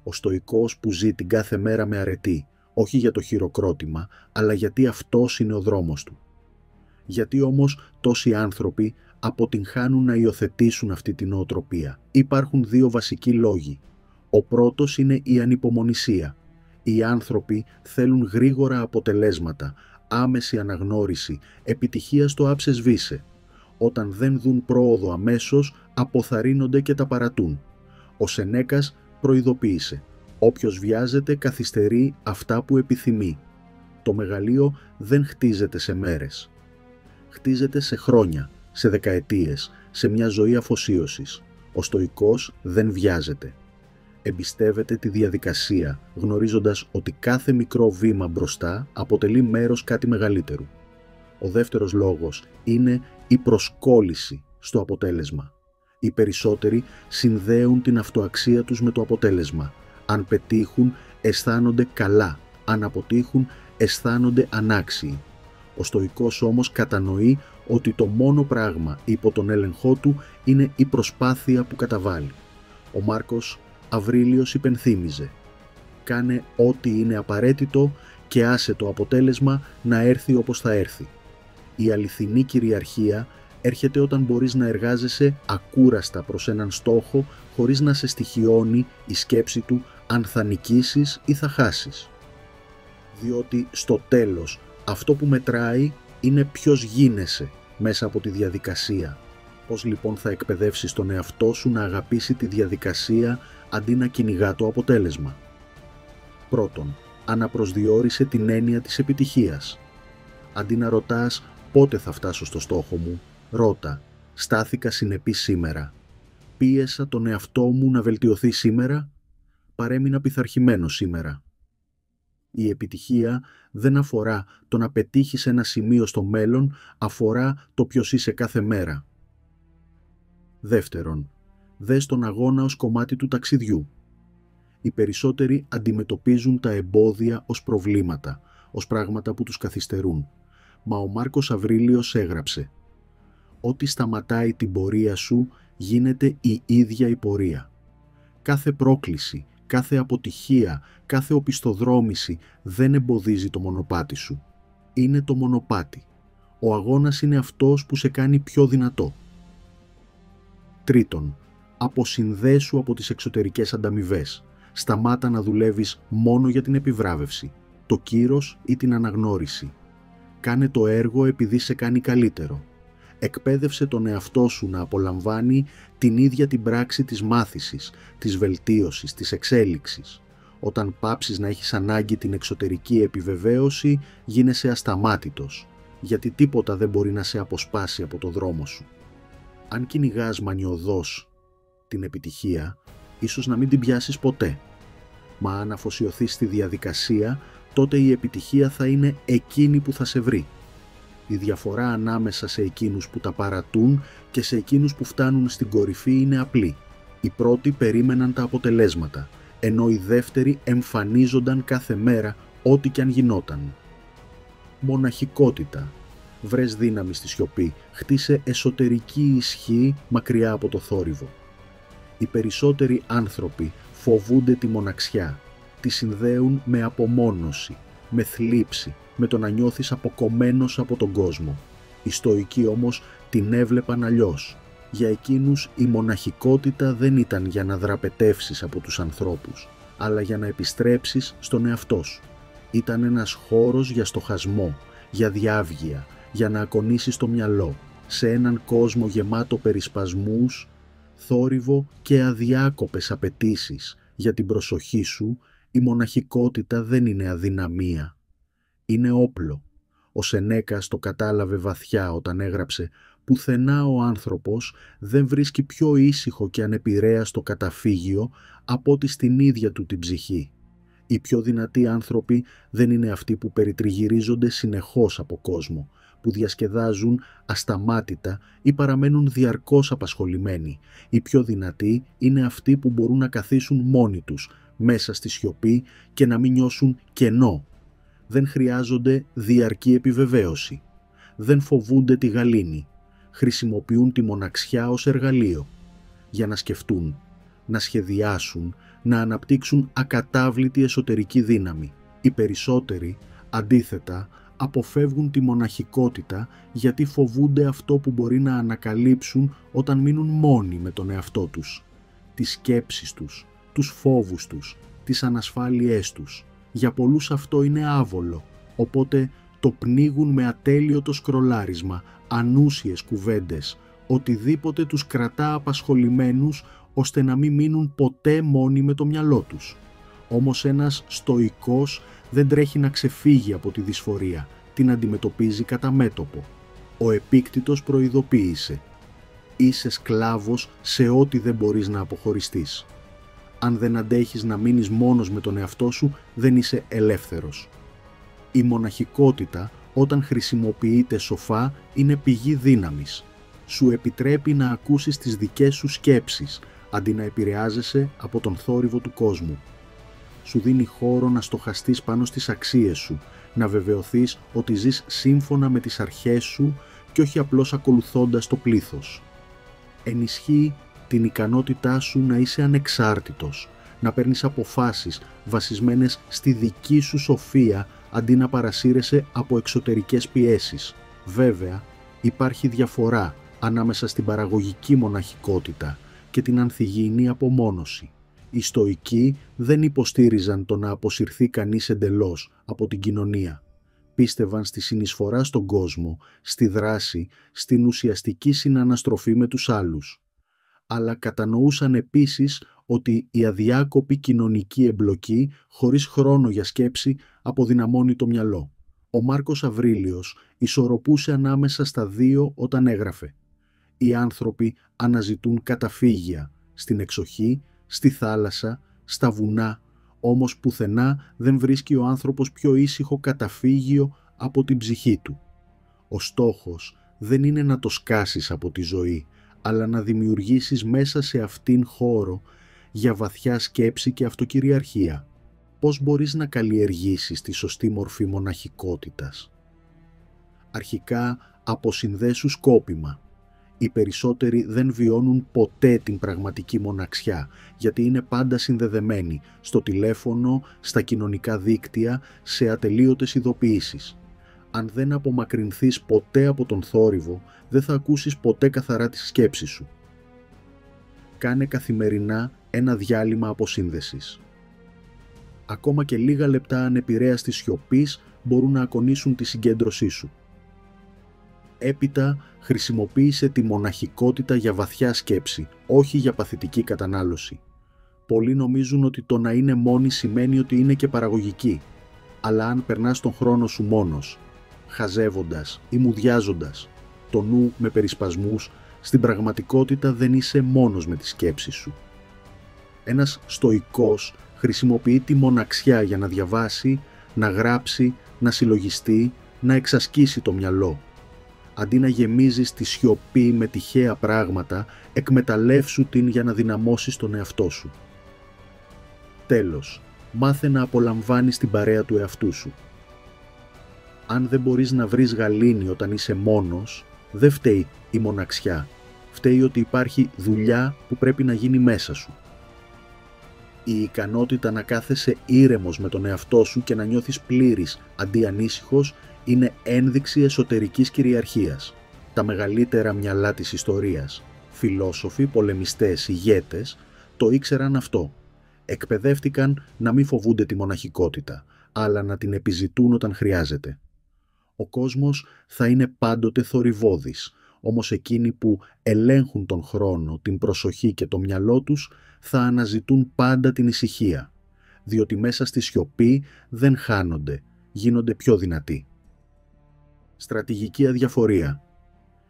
Ο στοικός που ζει την κάθε μέρα με αρετή, όχι για το χειροκρότημα, αλλά γιατί αυτός είναι ο δρόμος του. Γιατί όμως τόσοι άνθρωποι αποτυγχάνουν να υιοθετήσουν αυτή την νοοτροπία? Υπάρχουν δύο βασικοί λόγοι. Ο πρώτος είναι η ανυπομονησία. Οι άνθρωποι θέλουν γρήγορα αποτελέσματα, άμεση αναγνώριση, επιτυχία στο άψε σβήσε. Όταν δεν δουν πρόοδο αμέσως, αποθαρρύνονται και τα παρατούν. Ο Σενέκας προειδοποίησε: όποιος βιάζεται καθυστερεί αυτά που επιθυμεί. Το μεγαλείο δεν χτίζεται σε μέρες. Χτίζεται σε χρόνια, σε δεκαετίες, σε μια ζωή αφοσίωσης. Ο στοικός δεν βιάζεται. Εμπιστεύεται τη διαδικασία, γνωρίζοντας ότι κάθε μικρό βήμα μπροστά αποτελεί μέρος κάτι μεγαλύτερου. Ο δεύτερος λόγος είναι η προσκόλληση στο αποτέλεσμα. Οι περισσότεροι συνδέουν την αυτοαξία τους με το αποτέλεσμα. Αν πετύχουν, αισθάνονται καλά. Αν αποτύχουν, αισθάνονται ανάξιοι. Ο στοικός όμως κατανοεί ότι το μόνο πράγμα υπό τον έλεγχό του είναι η προσπάθεια που καταβάλει. Ο Μάρκος Αβρίλιος υπενθύμιζε: κάνε ό,τι είναι απαραίτητο και άσε το αποτέλεσμα να έρθει όπως θα έρθει. Η αληθινή κυριαρχία έρχεται όταν μπορείς να εργάζεσαι ακούραστα προς έναν στόχο, χωρίς να σε στοιχιώνει η σκέψη του αν θα νικήσεις ή θα χάσεις. Διότι στο τέλος αυτό που μετράει είναι ποιος γίνεσαι μέσα από τη διαδικασία. Πώς λοιπόν θα εκπαιδεύσεις τον εαυτό σου να αγαπήσει τη διαδικασία αντί να κυνηγά το αποτέλεσμα? Πρώτον, αναπροσδιορίσε την έννοια της επιτυχίας. Αντί να ρωτάς πότε θα φτάσω στο στόχο μου, ρώτα: στάθηκα συνεπής σήμερα? Πίεσα τον εαυτό μου να βελτιωθεί σήμερα? Παρέμεινα πειθαρχημένος σήμερα? Η επιτυχία δεν αφορά το να πετύχεις ένα σημείο στο μέλλον, αφορά το ποιος είσαι κάθε μέρα. Δεύτερον, δες τον αγώνα ως κομμάτι του ταξιδιού. Οι περισσότεροι αντιμετωπίζουν τα εμπόδια ως προβλήματα, ως πράγματα που τους καθυστερούν. Μα ο Μάρκος Αβρίλιος έγραψε: ό,τι σταματάει την πορεία σου γίνεται η ίδια η πορεία. Κάθε πρόκληση, κάθε αποτυχία, κάθε οπισθοδρόμηση δεν εμποδίζει το μονοπάτι σου. Είναι το μονοπάτι. Ο αγώνας είναι αυτός που σε κάνει πιο δυνατό. Τρίτον, αποσυνδέσου από τις εξωτερικές ανταμοιβές. Σταμάτα να δουλεύεις μόνο για την επιβράβευση, το κύρος ή την αναγνώριση. Κάνε το έργο επειδή σε κάνει καλύτερο. Εκπαίδευσε τον εαυτό σου να απολαμβάνει την ίδια την πράξη της μάθησης, της βελτίωσης, της εξέλιξης. Όταν πάψεις να έχεις ανάγκη την εξωτερική επιβεβαίωση, γίνεσαι ασταμάτητος, γιατί τίποτα δεν μπορεί να σε αποσπάσει από το δρόμο σου. Αν κυνηγάς μανιωδώς την επιτυχία, ίσως να μην την πιάσεις ποτέ. Μα αν αφοσιωθείς στη διαδικασία, τότε η επιτυχία θα είναι εκείνη που θα σε βρει. Η διαφορά ανάμεσα σε εκείνους που τα παρατούν και σε εκείνους που φτάνουν στην κορυφή είναι απλή. Οι πρώτοι περίμεναν τα αποτελέσματα, ενώ οι δεύτεροι εμφανίζονταν κάθε μέρα ό,τι κι αν γινόταν. Μοναχικότητα. Βρες δύναμη στη σιωπή, χτίσε εσωτερική ισχύ μακριά από το θόρυβο. Οι περισσότεροι άνθρωποι φοβούνται τη μοναξιά, τη συνδέουν με απομόνωση, με θλίψη, με το να νιώθεις αποκομμένος από τον κόσμο. Οι στοικοί όμως την έβλεπαν αλλιώς. Για εκείνους η μοναχικότητα δεν ήταν για να δραπετεύσεις από τους ανθρώπους, αλλά για να επιστρέψεις στον εαυτό σου. Ήταν ένας χώρος για στοχασμό, για διάβγεια, για να ακονίσεις το μυαλό, σε έναν κόσμο γεμάτο περισπασμούς, θόρυβο και αδιάκοπες απαιτήσεις για την προσοχή σου. Η μοναχικότητα δεν είναι αδυναμία. Είναι όπλο. Ο Σενέκας το κατάλαβε βαθιά όταν έγραψε: «Πουθενά ο άνθρωπος δεν βρίσκει πιο ήσυχο και ανεπηρέαστο καταφύγιο από ότι στην ίδια του την ψυχή. Οι πιο δυνατοί άνθρωποι δεν είναι αυτοί που περιτριγυρίζονται συνεχώς από κόσμο, που διασκεδάζουν ασταμάτητα ή παραμένουν διαρκώς απασχολημένοι. Οι πιο δυνατοί είναι αυτοί που μπορούν να καθίσουν μόνοι τους, μέσα στη σιωπή και να μην νιώσουν κενό. Δεν χρειάζονται διαρκή επιβεβαίωση. Δεν φοβούνται τη γαλήνη. Χρησιμοποιούν τη μοναξιά ως εργαλείο για να σκεφτούν, να σχεδιάσουν, να αναπτύξουν ακατάβλητη εσωτερική δύναμη. Οι περισσότεροι, αντίθετα, αποφεύγουν τη μοναχικότητα γιατί φοβούνται αυτό που μπορεί να ανακαλύψουν όταν μείνουν μόνοι με τον εαυτό τους. Τις σκέψεις τους, τους φόβους τους, τις ανασφάλειές τους. Για πολλούς αυτό είναι άβολο, οπότε το πνίγουν με ατέλειωτο σκρολάρισμα, ανούσιες κουβέντες, οτιδήποτε τους κρατά απασχολημένους ώστε να μην μείνουν ποτέ μόνοι με το μυαλό τους. Όμως ένας στοικός δεν τρέχει να ξεφύγει από τη δυσφορία, την αντιμετωπίζει κατά μέτωπο. Ο Επίκτητος προειδοποίησε: είσαι σκλάβος σε ό,τι δεν μπορείς να αποχωριστείς. Αν δεν αντέχεις να μείνεις μόνος με τον εαυτό σου, δεν είσαι ελεύθερος. Η μοναχικότητα, όταν χρησιμοποιείται σοφά, είναι πηγή δύναμης. Σου επιτρέπει να ακούσεις τις δικές σου σκέψεις, αντί να επηρεάζεσαι από τον θόρυβο του κόσμου. Σου δίνει χώρο να στοχαστείς πάνω στις αξίες σου, να βεβαιωθείς ότι ζεις σύμφωνα με τις αρχές σου και όχι απλώς ακολουθώντας το πλήθος. Ενισχύει την ικανότητά σου να είσαι ανεξάρτητος, να παίρνεις αποφάσεις βασισμένες στη δική σου σοφία αντί να παρασύρεσαι από εξωτερικές πιέσεις. Βέβαια, υπάρχει διαφορά ανάμεσα στην παραγωγική μοναχικότητα και την ανθυγιεινή απομόνωση. Οι στοικοί δεν υποστήριζαν το να αποσυρθεί κανείς εντελώς από την κοινωνία. Πίστευαν στη συνεισφορά στον κόσμο, στη δράση, στην ουσιαστική συναναστροφή με τους άλλους. Αλλά κατανοούσαν επίσης ότι η αδιάκοπη κοινωνική εμπλοκή χωρίς χρόνο για σκέψη αποδυναμώνει το μυαλό. Ο Μάρκος Αβρίλιος ισορροπούσε ανάμεσα στα δύο όταν έγραφε: οι άνθρωποι αναζητούν καταφύγια στην εξοχή, στη θάλασσα, στα βουνά, όμως πουθενά δεν βρίσκει ο άνθρωπος πιο ήσυχο καταφύγιο από την ψυχή του. Ο στόχος δεν είναι να το σκάσεις από τη ζωή, αλλά να δημιουργήσεις μέσα σε αυτήν χώρο για βαθιά σκέψη και αυτοκυριαρχία. Πώς μπορείς να καλλιεργήσεις τη σωστή μορφή μοναχικότητας? Αρχικά, αποσυνδέσου σκόπιμα. Οι περισσότεροι δεν βιώνουν ποτέ την πραγματική μοναξιά, γιατί είναι πάντα συνδεδεμένοι στο τηλέφωνο, στα κοινωνικά δίκτυα, σε ατελείωτες ειδοποιήσεις. Αν δεν απομακρυνθείς ποτέ από τον θόρυβο, δεν θα ακούσεις ποτέ καθαρά τις σκέψεις σου. Κάνε καθημερινά ένα διάλειμμα αποσύνδεσης. Ακόμα και λίγα λεπτά ανεπηρέαστης σιωπής μπορούν να ακονίσουν τη συγκέντρωσή σου. Έπειτα, χρησιμοποίησε τη μοναχικότητα για βαθιά σκέψη, όχι για παθητική κατανάλωση. Πολλοί νομίζουν ότι το να είναι μόνοι σημαίνει ότι είναι και παραγωγική. Αλλά αν περνάς τον χρόνο σου μόνος, χαζεύοντας ή μουδιάζοντας, το νου με περισπασμούς, στην πραγματικότητα δεν είσαι μόνος με τις σκέψεις σου. Ένας στοικός χρησιμοποιεί τη μοναξιά για να διαβάσει, να γράψει, να συλλογιστεί, να εξασκήσει το μυαλό. Αντί να γεμίζεις τη σιωπή με τυχαία πράγματα, εκμεταλλεύσου την για να δυναμώσεις τον εαυτό σου. Τέλος, μάθε να απολαμβάνεις την παρέα του εαυτού σου. Αν δεν μπορείς να βρεις γαλήνη όταν είσαι μόνος, δεν φταίει η μοναξιά. Φταίει ότι υπάρχει δουλειά που πρέπει να γίνει μέσα σου. Η ικανότητα να κάθεσαι ήρεμος με τον εαυτό σου και να νιώθεις πλήρης αντί ανήσυχος είναι ένδειξη εσωτερικής κυριαρχίας. Τα μεγαλύτερα μυαλά της ιστορίας, φιλόσοφοι, πολεμιστές, ηγέτες, το ήξεραν αυτό. Εκπαιδεύτηκαν να μην φοβούνται τη μοναχικότητα, αλλά να την επιζητούν όταν χρειάζεται. Ο κόσμος θα είναι πάντοτε θορυβώδης, όμως εκείνοι που ελέγχουν τον χρόνο, την προσοχή και το μυαλό τους θα αναζητούν πάντα την ησυχία, διότι μέσα στη σιωπή δεν χάνονται, γίνονται πιο δυνατοί. Στρατηγική αδιαφορία.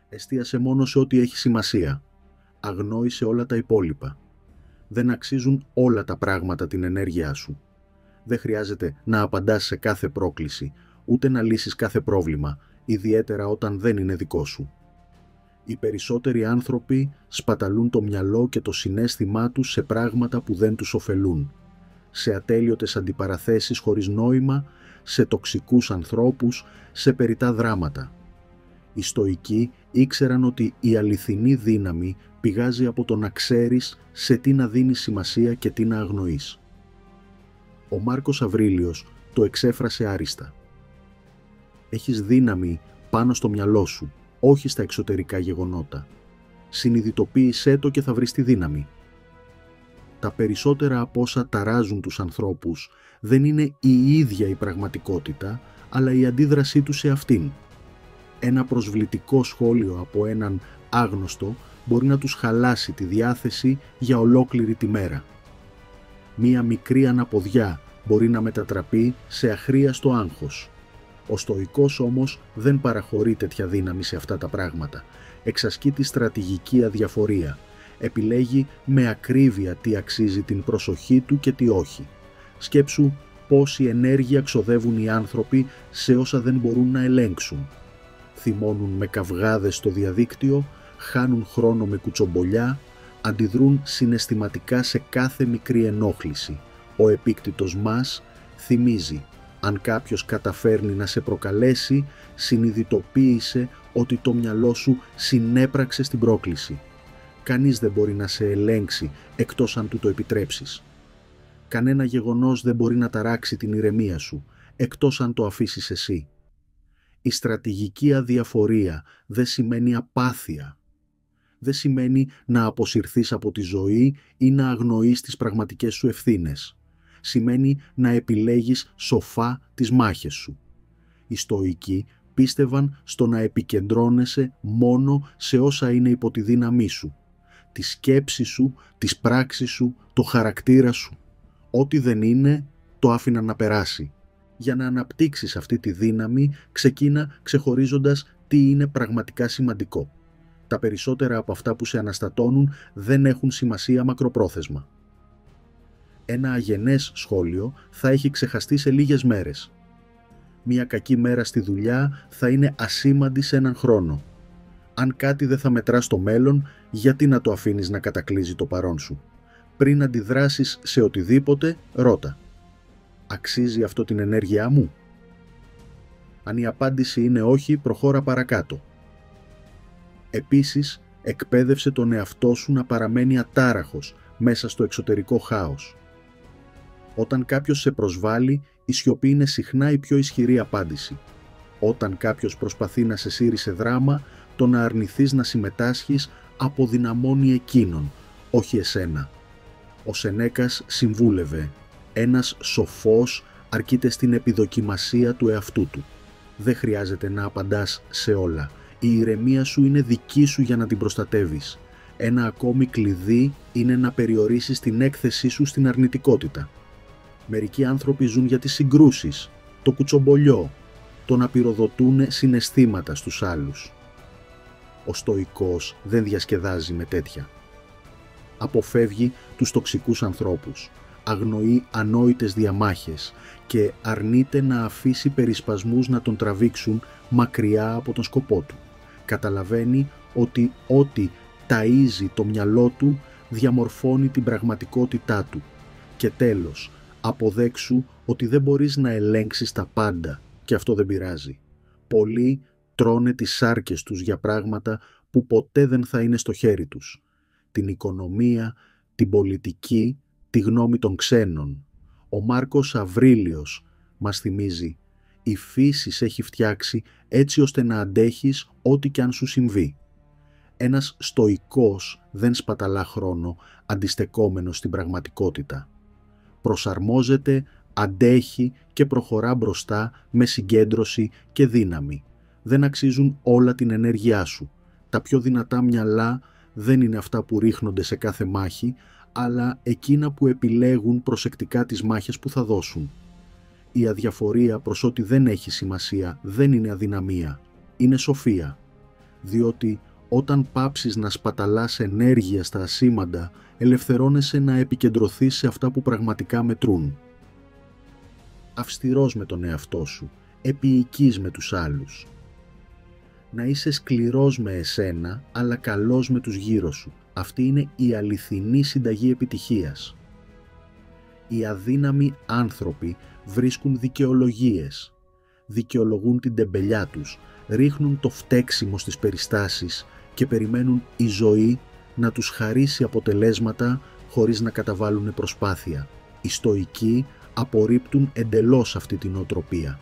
Εστίασε μόνο σε ό,τι έχει σημασία. Αγνόησε όλα τα υπόλοιπα. Δεν αξίζουν όλα τα πράγματα την ενέργειά σου. Δεν χρειάζεται να απαντάς σε κάθε πρόκληση, ούτε να λύσεις κάθε πρόβλημα, ιδιαίτερα όταν δεν είναι δικό σου. Οι περισσότεροι άνθρωποι σπαταλούν το μυαλό και το συναίσθημά τους σε πράγματα που δεν τους ωφελούν, σε ατέλειωτες αντιπαραθέσεις χωρίς νόημα, σε τοξικούς ανθρώπους, σε περιττά δράματα. Οι Στοικοί ήξεραν ότι η αληθινή δύναμη πηγάζει από το να ξέρεις σε τι να δίνεις σημασία και τι να αγνοείς. Ο Μάρκος Αβρίλιος το εξέφρασε άριστα. Έχεις δύναμη πάνω στο μυαλό σου, όχι στα εξωτερικά γεγονότα. Συνειδητοποίησέ το και θα βρεις τη δύναμη. Τα περισσότερα από όσα ταράζουν τους ανθρώπους δεν είναι η ίδια η πραγματικότητα, αλλά η αντίδρασή τους σε αυτήν. Ένα προσβλητικό σχόλιο από έναν άγνωστο μπορεί να τους χαλάσει τη διάθεση για ολόκληρη τη μέρα. Μία μικρή αναποδιά μπορεί να μετατραπεί σε αχρίαστο άγχος. Ο Στοικός όμως δεν παραχωρεί τέτοια δύναμη σε αυτά τα πράγματα. Εξασκεί τη στρατηγική αδιαφορία. Επιλέγει με ακρίβεια τι αξίζει την προσοχή του και τι όχι. Σκέψου πόση ενέργεια ξοδεύουν οι άνθρωποι σε όσα δεν μπορούν να ελέγξουν. Θυμώνουν με καυγάδες στο διαδίκτυο, χάνουν χρόνο με κουτσομπολιά, αντιδρούν συναισθηματικά σε κάθε μικρή ενόχληση. Ο επίκτητος μας θυμίζει: αν κάποιος καταφέρνει να σε προκαλέσει, συνειδητοποίησε ότι το μυαλό σου συνέπραξε στην πρόκληση. Κανείς δεν μπορεί να σε ελέγξει εκτός αν του το επιτρέψεις. Κανένα γεγονός δεν μπορεί να ταράξει την ηρεμία σου, εκτός αν το αφήσεις εσύ. Η στρατηγική αδιαφορία δεν σημαίνει απάθεια. Δεν σημαίνει να αποσυρθείς από τη ζωή ή να αγνοείς τις πραγματικές σου ευθύνες. Σημαίνει να επιλέγεις σοφά τις μάχες σου. Οι Στοικοί πίστευαν στο να επικεντρώνεσαι μόνο σε όσα είναι υπό τη δύναμή σου. Τη σκέψη σου, τις πράξεις σου, το χαρακτήρα σου. Ό,τι δεν είναι, το άφηναν να περάσει. Για να αναπτύξεις αυτή τη δύναμη, ξεκίνα ξεχωρίζοντας τι είναι πραγματικά σημαντικό. Τα περισσότερα από αυτά που σε αναστατώνουν δεν έχουν σημασία μακροπρόθεσμα. Ένα αγενές σχόλιο θα έχει ξεχαστεί σε λίγες μέρες. Μια κακή μέρα στη δουλειά θα είναι ασήμαντη σε έναν χρόνο. Αν κάτι δεν θα μετρά στο μέλλον, γιατί να το αφήνεις να κατακλείζει το παρόν σου? Πριν αντιδράσεις σε οτιδήποτε, ρώτα: αξίζει αυτό την ενέργειά μου? Αν η απάντηση είναι όχι, προχώρα παρακάτω. Επίσης, εκπαίδευσε τον εαυτό σου να παραμένει ατάραχος μέσα στο εξωτερικό χάος. Όταν κάποιος σε προσβάλλει, η σιωπή είναι συχνά η πιο ισχυρή απάντηση. Όταν κάποιος προσπαθεί να σε σύρει σε δράμα, το να αρνηθείς να συμμετάσχεις αποδυναμώνει εκείνον, όχι εσένα. Ο Σενέκας συμβούλευε: ένας σοφός αρκείται στην επιδοκιμασία του εαυτού του. Δεν χρειάζεται να απαντάς σε όλα. Η ηρεμία σου είναι δική σου για να την προστατεύεις. Ένα ακόμη κλειδί είναι να περιορίσεις την έκθεσή σου στην αρνητικότητα. Μερικοί άνθρωποι ζουν για τις συγκρούσεις, το κουτσομπολιό, το να πυροδοτούν συναισθήματα στους άλλους. Ο Στοικός δεν διασκεδάζει με τέτοια. Αποφεύγει τους τοξικούς ανθρώπους, αγνοεί ανόητες διαμάχες και αρνείται να αφήσει περισπασμούς να τον τραβήξουν μακριά από τον σκοπό του. Καταλαβαίνει ότι ό,τι ταΐζει το μυαλό του διαμορφώνει την πραγματικότητά του. Και τέλος, αποδέξου ότι δεν μπορείς να ελέγξεις τα πάντα και αυτό δεν πειράζει. Πολλοί τρώνε τις σάρκες τους για πράγματα που ποτέ δεν θα είναι στο χέρι τους. Την οικονομία, την πολιτική, τη γνώμη των ξένων. Ο Μάρκος Αβρίλιος μας θυμίζει: η φύση σε έχει φτιάξει έτσι ώστε να αντέχεις ό,τι κι αν σου συμβεί. Ένας Στοικός δεν σπαταλά χρόνο αντιστεκόμενος στην πραγματικότητα. Προσαρμόζεται, αντέχει και προχωρά μπροστά με συγκέντρωση και δύναμη. Δεν αξίζουν όλα την ενέργειά σου. Τα πιο δυνατά μυαλά δεν είναι αυτά που ρίχνονται σε κάθε μάχη, αλλά εκείνα που επιλέγουν προσεκτικά τις μάχες που θα δώσουν. Η αδιαφορία προς ό,τι δεν έχει σημασία δεν είναι αδυναμία, είναι σοφία. Διότι όταν πάψεις να σπαταλάς ενέργεια στα ασήμαντα, ελευθερώνεσαι να επικεντρωθείς σε αυτά που πραγματικά μετρούν. αυστηρός με τον εαυτό σου, επίοικης με τους άλλους. Να είσαι σκληρός με εσένα, αλλά καλός με τους γύρω σου. Αυτή είναι η αληθινή συνταγή επιτυχίας. Οι αδύναμοι άνθρωποι βρίσκουν δικαιολογίες. Δικαιολογούν την τεμπελιά τους, ρίχνουν το φταίξιμο στις περιστάσεις και περιμένουν η ζωή να τους χαρίσει αποτελέσματα χωρίς να καταβάλουν προσπάθεια. Οι στοικοί απορρίπτουν εντελώς αυτή την οτροπία.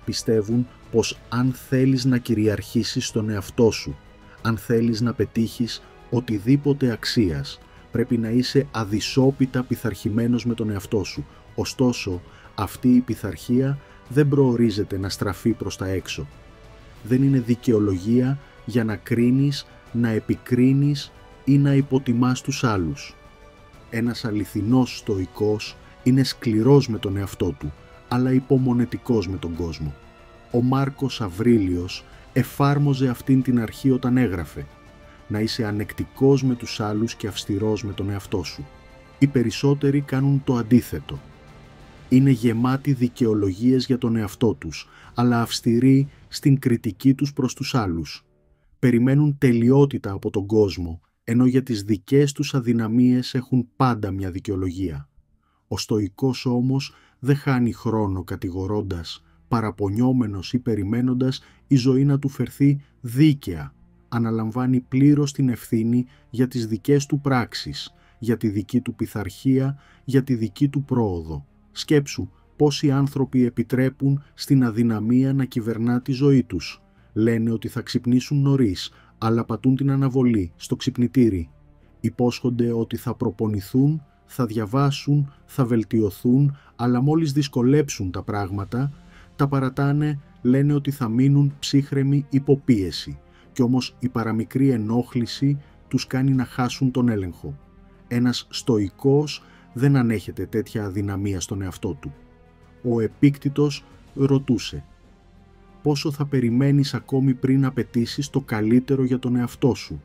Πιστεύουν πως αν θέλεις να κυριαρχήσεις στον εαυτό σου, αν θέλεις να πετύχεις οτιδήποτε αξίας, πρέπει να είσαι αδυσόπιτα πειθαρχημένος με τον εαυτό σου. Ωστόσο, αυτή η πειθαρχία δεν προορίζεται να στραφεί προς τα έξω. Δεν είναι δικαιολογία για να κρίνεις, να επικρίνεις ή να υποτιμάς τους άλλους. Ένας αληθινός στοικός είναι σκληρός με τον εαυτό του, αλλά υπομονετικός με τον κόσμο. Ο Μάρκος Αβρίλιος εφάρμοζε αυτήν την αρχή όταν έγραφε «Να είσαι ανεκτικός με τους άλλους και αυστηρός με τον εαυτό σου». Οι περισσότεροι κάνουν το αντίθετο. Είναι γεμάτοι δικαιολογίες για τον εαυτό τους, αλλά αυστηροί στην κριτική τους προς τους άλλους. Περιμένουν τελειότητα από τον κόσμο, ενώ για τις δικές τους αδυναμίες έχουν πάντα μια δικαιολογία. Ο στοικός όμως δεν χάνει χρόνο κατηγορώντας, παραπονιόμενος ή περιμένοντας η ζωή να του φερθεί δίκαια. Αναλαμβάνει πλήρως την ευθύνη για τις δικές του πράξεις, για τη δική του πειθαρχία, για τη δική του πρόοδο. Σκέψου πόσοι άνθρωποι επιτρέπουν στην αδυναμία να κυβερνά τη ζωή τους. Λένε ότι θα ξυπνήσουν νωρίς, αλλά πατούν την αναβολή στο ξυπνητήρι. Υπόσχονται ότι θα προπονηθούν, θα διαβάσουν, θα βελτιωθούν, αλλά μόλις δυσκολέψουν τα πράγματα, τα παρατάνε, λένε ότι θα μείνουν ψύχρεμοι υποπίεση. Κι όμως η παραμικρή ενόχληση τους κάνει να χάσουν τον έλεγχο. Ένας στοικός δεν ανέχεται τέτοια αδυναμία στον εαυτό του. Ο Επίκτητος ρωτούσε «Πόσο θα περιμένεις ακόμη πριν απαιτήσεις το καλύτερο για τον εαυτό σου?»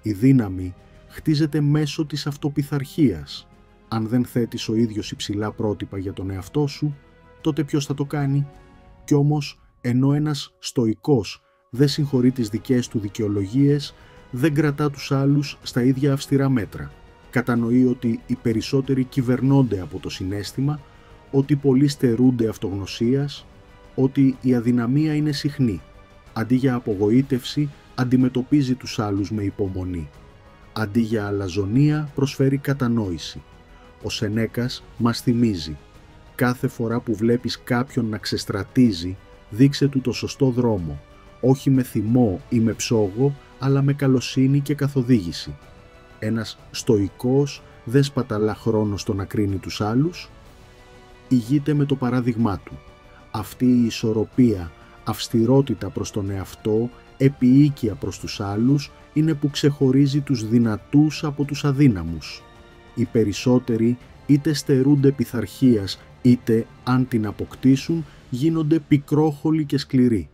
Η δύναμη χτίζεται μέσω της αυτοπειθαρχίας. Αν δεν θέτεις ο ίδιος υψηλά πρότυπα για τον εαυτό σου, τότε ποιος θα το κάνει? Κι όμως, ενώ ένας στοικός δεν συγχωρεί τις δικές του δικαιολογίες, δεν κρατά τους άλλους στα ίδια αυστηρά μέτρα. Κατανοεί ότι οι περισσότεροι κυβερνώνται από το συναίσθημα, ότι πολλοί στερούνται αυτογνωσίας, ότι η αδυναμία είναι συχνή. Αντί για απογοήτευση, αντιμετωπίζει τους άλλους με υπομονή. Αντί για αλαζονία, προσφέρει κατανόηση. Ο Σενέκας μας θυμίζει «Κάθε φορά που βλέπεις κάποιον να ξεστρατίζει, δείξε του το σωστό δρόμο, όχι με θυμό ή με ψόγο, αλλά με καλοσύνη και καθοδήγηση». Ένας στοικός δεν σπαταλά χρόνο στο να κρίνει τους άλλους, ηγείται με το παράδειγμά του. Αυτή η ισορροπία, αυστηρότητα προς τον εαυτό, επίοικια προς τους άλλους, είναι που ξεχωρίζει τους δυνατούς από τους αδύναμους. Οι περισσότεροι είτε στερούνται πειθαρχίας, είτε αν την αποκτήσουν γίνονται πικρόχολοι και σκληροί.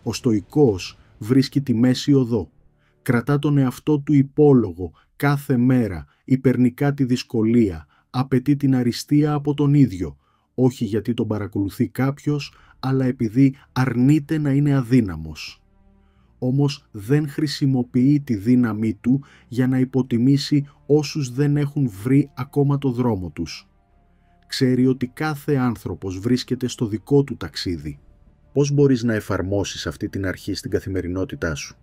Ο στοικός βρίσκει τη μέση οδό. Κρατά τον εαυτό του υπόλογο κάθε μέρα, υπερνικά τη δυσκολία, απαιτεί την αριστεία από τον ίδιο, όχι γιατί τον παρακολουθεί κάποιος, αλλά επειδή αρνείται να είναι αδύναμος. Όμως δεν χρησιμοποιεί τη δύναμή του για να υποτιμήσει όσους δεν έχουν βρει ακόμα το δρόμο τους. Ξέρει ότι κάθε άνθρωπος βρίσκεται στο δικό του ταξίδι. Πώς μπορείς να εφαρμόσεις αυτή την αρχή στην καθημερινότητά σου?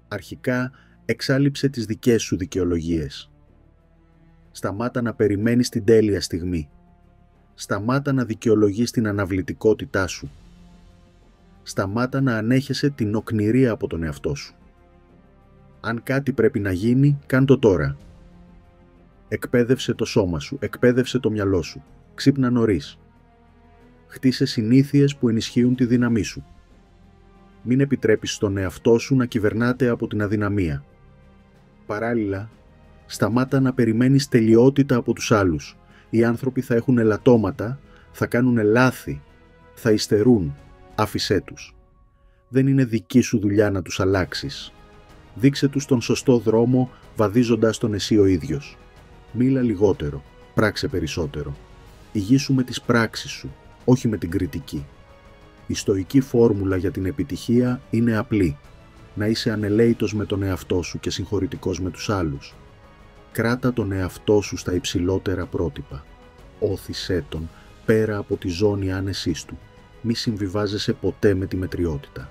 Αρχικά, εξάλειψε τις δικές σου δικαιολογίες. Σταμάτα να περιμένεις την τέλεια στιγμή. Σταμάτα να δικαιολογείς την αναβλητικότητά σου. Σταμάτα να ανέχεσαι την οκνηρία από τον εαυτό σου. Αν κάτι πρέπει να γίνει, κάν' το τώρα. Εκπαίδευσε το σώμα σου, εκπαίδευσε το μυαλό σου. Ξύπνα νωρίς. Χτίσε συνήθειες που ενισχύουν τη δύναμή σου. Μην επιτρέπεις στον εαυτό σου να κυβερνάται από την αδυναμία. Παράλληλα, σταμάτα να περιμένεις τελειότητα από τους άλλους. Οι άνθρωποι θα έχουν ελαττώματα, θα κάνουν λάθη, θα υστερούν. Άφησέ τους. Δεν είναι δική σου δουλειά να τους αλλάξεις. Δείξε τους τον σωστό δρόμο, βαδίζοντας τον εσύ ο ίδιος. Μίλα λιγότερο, πράξε περισσότερο. Ηγήσου με τις πράξεις σου, όχι με την κριτική. Η στοική φόρμουλα για την επιτυχία είναι απλή. Να είσαι ανελαίητος με τον εαυτό σου και συγχωρητικός με τους άλλους. Κράτα τον εαυτό σου στα υψηλότερα πρότυπα. Όθησέ τον πέρα από τη ζώνη άνεσής του. Μη συμβιβάζεσαι ποτέ με τη μετριότητα.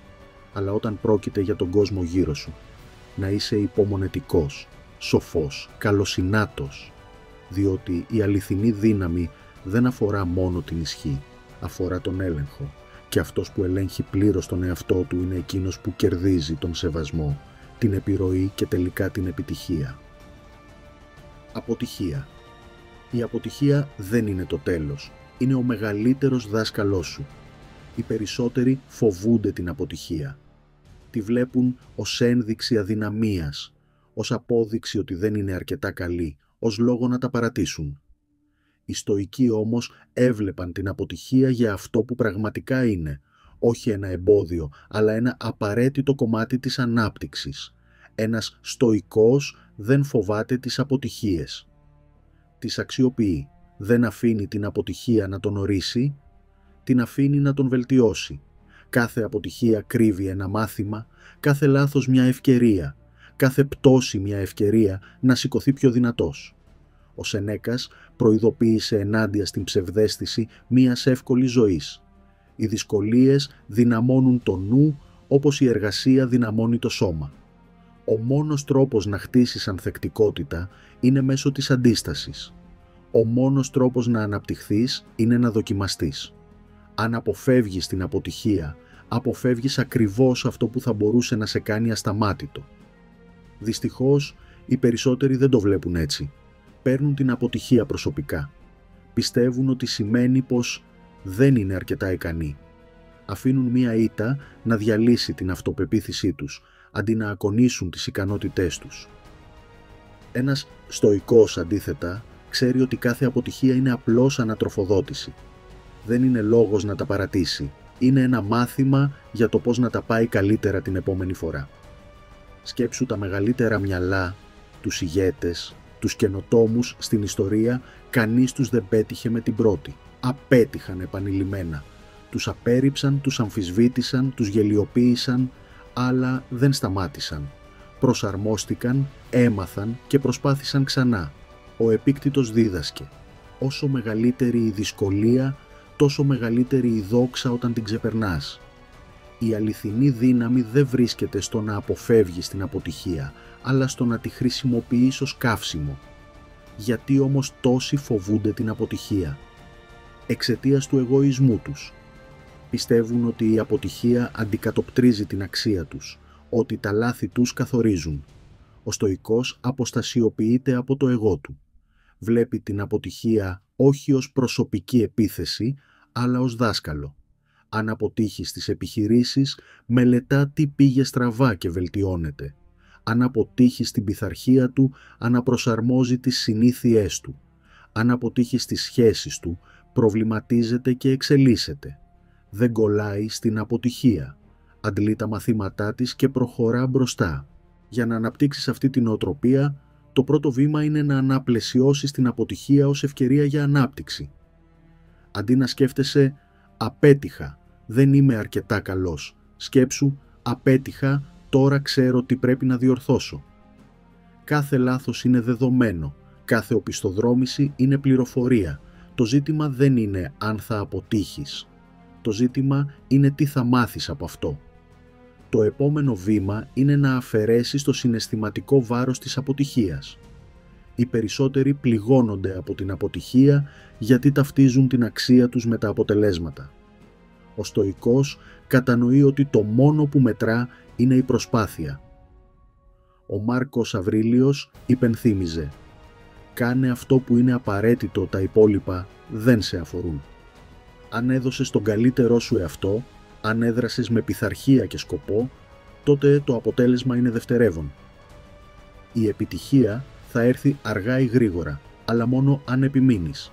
Αλλά όταν πρόκειται για τον κόσμο γύρω σου, να είσαι υπομονετικός, σοφός, καλοσυνάτος, διότι η αληθινή δύναμη δεν αφορά μόνο την ισχύ, αφορά τον έλεγχο, και αυτός που ελέγχει πλήρως τον εαυτό του είναι εκείνος που κερδίζει τον σεβασμό, την επιρροή και τελικά την επιτυχία. Αποτυχία. Η αποτυχία δεν είναι το τέλος, είναι ο μεγαλύτερος δάσκαλός σου. Οι περισσότεροι φοβούνται την αποτυχία. Τη βλέπουν ως ένδειξη αδυναμίας, ως απόδειξη ότι δεν είναι αρκετά καλοί, ως λόγο να τα παρατήσουν. Οι στοικοί όμως έβλεπαν την αποτυχία για αυτό που πραγματικά είναι, όχι ένα εμπόδιο, αλλά ένα απαραίτητο κομμάτι της ανάπτυξης. Ένας στοικός δεν φοβάται τις αποτυχίες. Τις αξιοποιεί, δεν αφήνει την αποτυχία να τον ορίσει, την αφήνει να τον βελτιώσει. Κάθε αποτυχία κρύβει ένα μάθημα, κάθε λάθος μια ευκαιρία, κάθε πτώση μια ευκαιρία να σηκωθεί πιο δυνατός. Ο Σενέκας προειδοποίησε ενάντια στην ψευδαίσθηση μιας εύκολης ζωής. Οι δυσκολίες δυναμώνουν το νου όπως η εργασία δυναμώνει το σώμα. Ο μόνος τρόπος να χτίσεις ανθεκτικότητα είναι μέσω της αντίστασης. Ο μόνος τρόπος να αναπτυχθείς είναι να δοκιμαστείς. Αν αποφεύγεις την αποτυχία, αποφεύγεις ακριβώς αυτό που θα μπορούσε να σε κάνει ασταμάτητο. Δυστυχώς, οι περισσότεροι δεν το βλέπουν έτσι. Παίρνουν την αποτυχία προσωπικά. Πιστεύουν ότι σημαίνει πως δεν είναι αρκετά ικανοί. Αφήνουν μία ήττα να διαλύσει την αυτοπεποίθησή τους, αντί να ακονίσουν τις ικανότητές τους. Ένας στοικός, αντίθετα, ξέρει ότι κάθε αποτυχία είναι απλώς ανατροφοδότηση. Δεν είναι λόγος να τα παρατήσει. Είναι ένα μάθημα για το πώς να τα πάει καλύτερα την επόμενη φορά. Σκέψου τα μεγαλύτερα μυαλά, τους ηγέτες, τους καινοτόμους στην ιστορία, κανείς τους δεν πέτυχε με την πρώτη. Απέτυχαν επανειλημμένα. Τους απέρριψαν, τους αμφισβήτησαν, τους γελιοποίησαν, αλλά δεν σταμάτησαν. Προσαρμόστηκαν, έμαθαν και προσπάθησαν ξανά. Ο Επίκτητος δίδασκε. Όσο μεγαλύτερη η δυσκολία, τόσο μεγαλύτερη η δόξα όταν την ξεπερνάς. Η αληθινή δύναμη δεν βρίσκεται στο να αποφεύγεις την αποτυχία, αλλά στο να τη χρησιμοποιείς ως καύσιμο. Γιατί όμως τόσοι φοβούνται την αποτυχία? Εξαιτίας του εγωισμού τους. Πιστεύουν ότι η αποτυχία αντικατοπτρίζει την αξία τους, ότι τα λάθη τους καθορίζουν. Ο στοικός αποστασιοποιείται από το εγώ του. Βλέπει την αποτυχία όχι ως προσωπική επίθεση, αλλά ως δάσκαλο. Αν αποτύχει στις επιχειρήσεις, μελετά τι πήγε στραβά και βελτιώνεται. Αν αποτύχει στην πειθαρχία του, αναπροσαρμόζει τις συνήθειές του. Αν αποτύχει στις σχέσεις του, προβληματίζεται και εξελίσσεται. Δεν κολλάει στην αποτυχία. Αντλεί τα μαθήματά της και προχωρά μπροστά. Για να αναπτύξεις αυτή την νοοτροπία, το πρώτο βήμα είναι να αναπλαισιώσεις την αποτυχία ως ευκαιρία για ανάπτυξη. Αντί να σκέφτεσαι «απέτυχα, δεν είμαι αρκετά καλός», σκέψου «απέτυχα, τώρα ξέρω τι πρέπει να διορθώσω». Κάθε λάθος είναι δεδομένο, κάθε οπισθοδρόμηση είναι πληροφορία. Το ζήτημα δεν είναι αν θα αποτύχεις. Το ζήτημα είναι τι θα μάθεις από αυτό. Το επόμενο βήμα είναι να αφαιρέσεις το συναισθηματικό βάρος της αποτυχίας. Οι περισσότεροι πληγώνονται από την αποτυχία γιατί ταυτίζουν την αξία τους με τα αποτελέσματα. Ο στοικός κατανοεί ότι το μόνο που μετρά είναι η προσπάθεια. Ο Μάρκος Αβρίλιος υπενθύμιζε «Κάνε αυτό που είναι απαραίτητο, τα υπόλοιπα δεν σε αφορούν». Αν έδωσες τον καλύτερό σου εαυτό, αν έδρασες με πειθαρχία και σκοπό, τότε το αποτέλεσμα είναι δευτερεύον. Η επιτυχία θα έρθει αργά ή γρήγορα, αλλά μόνο αν επιμείνεις.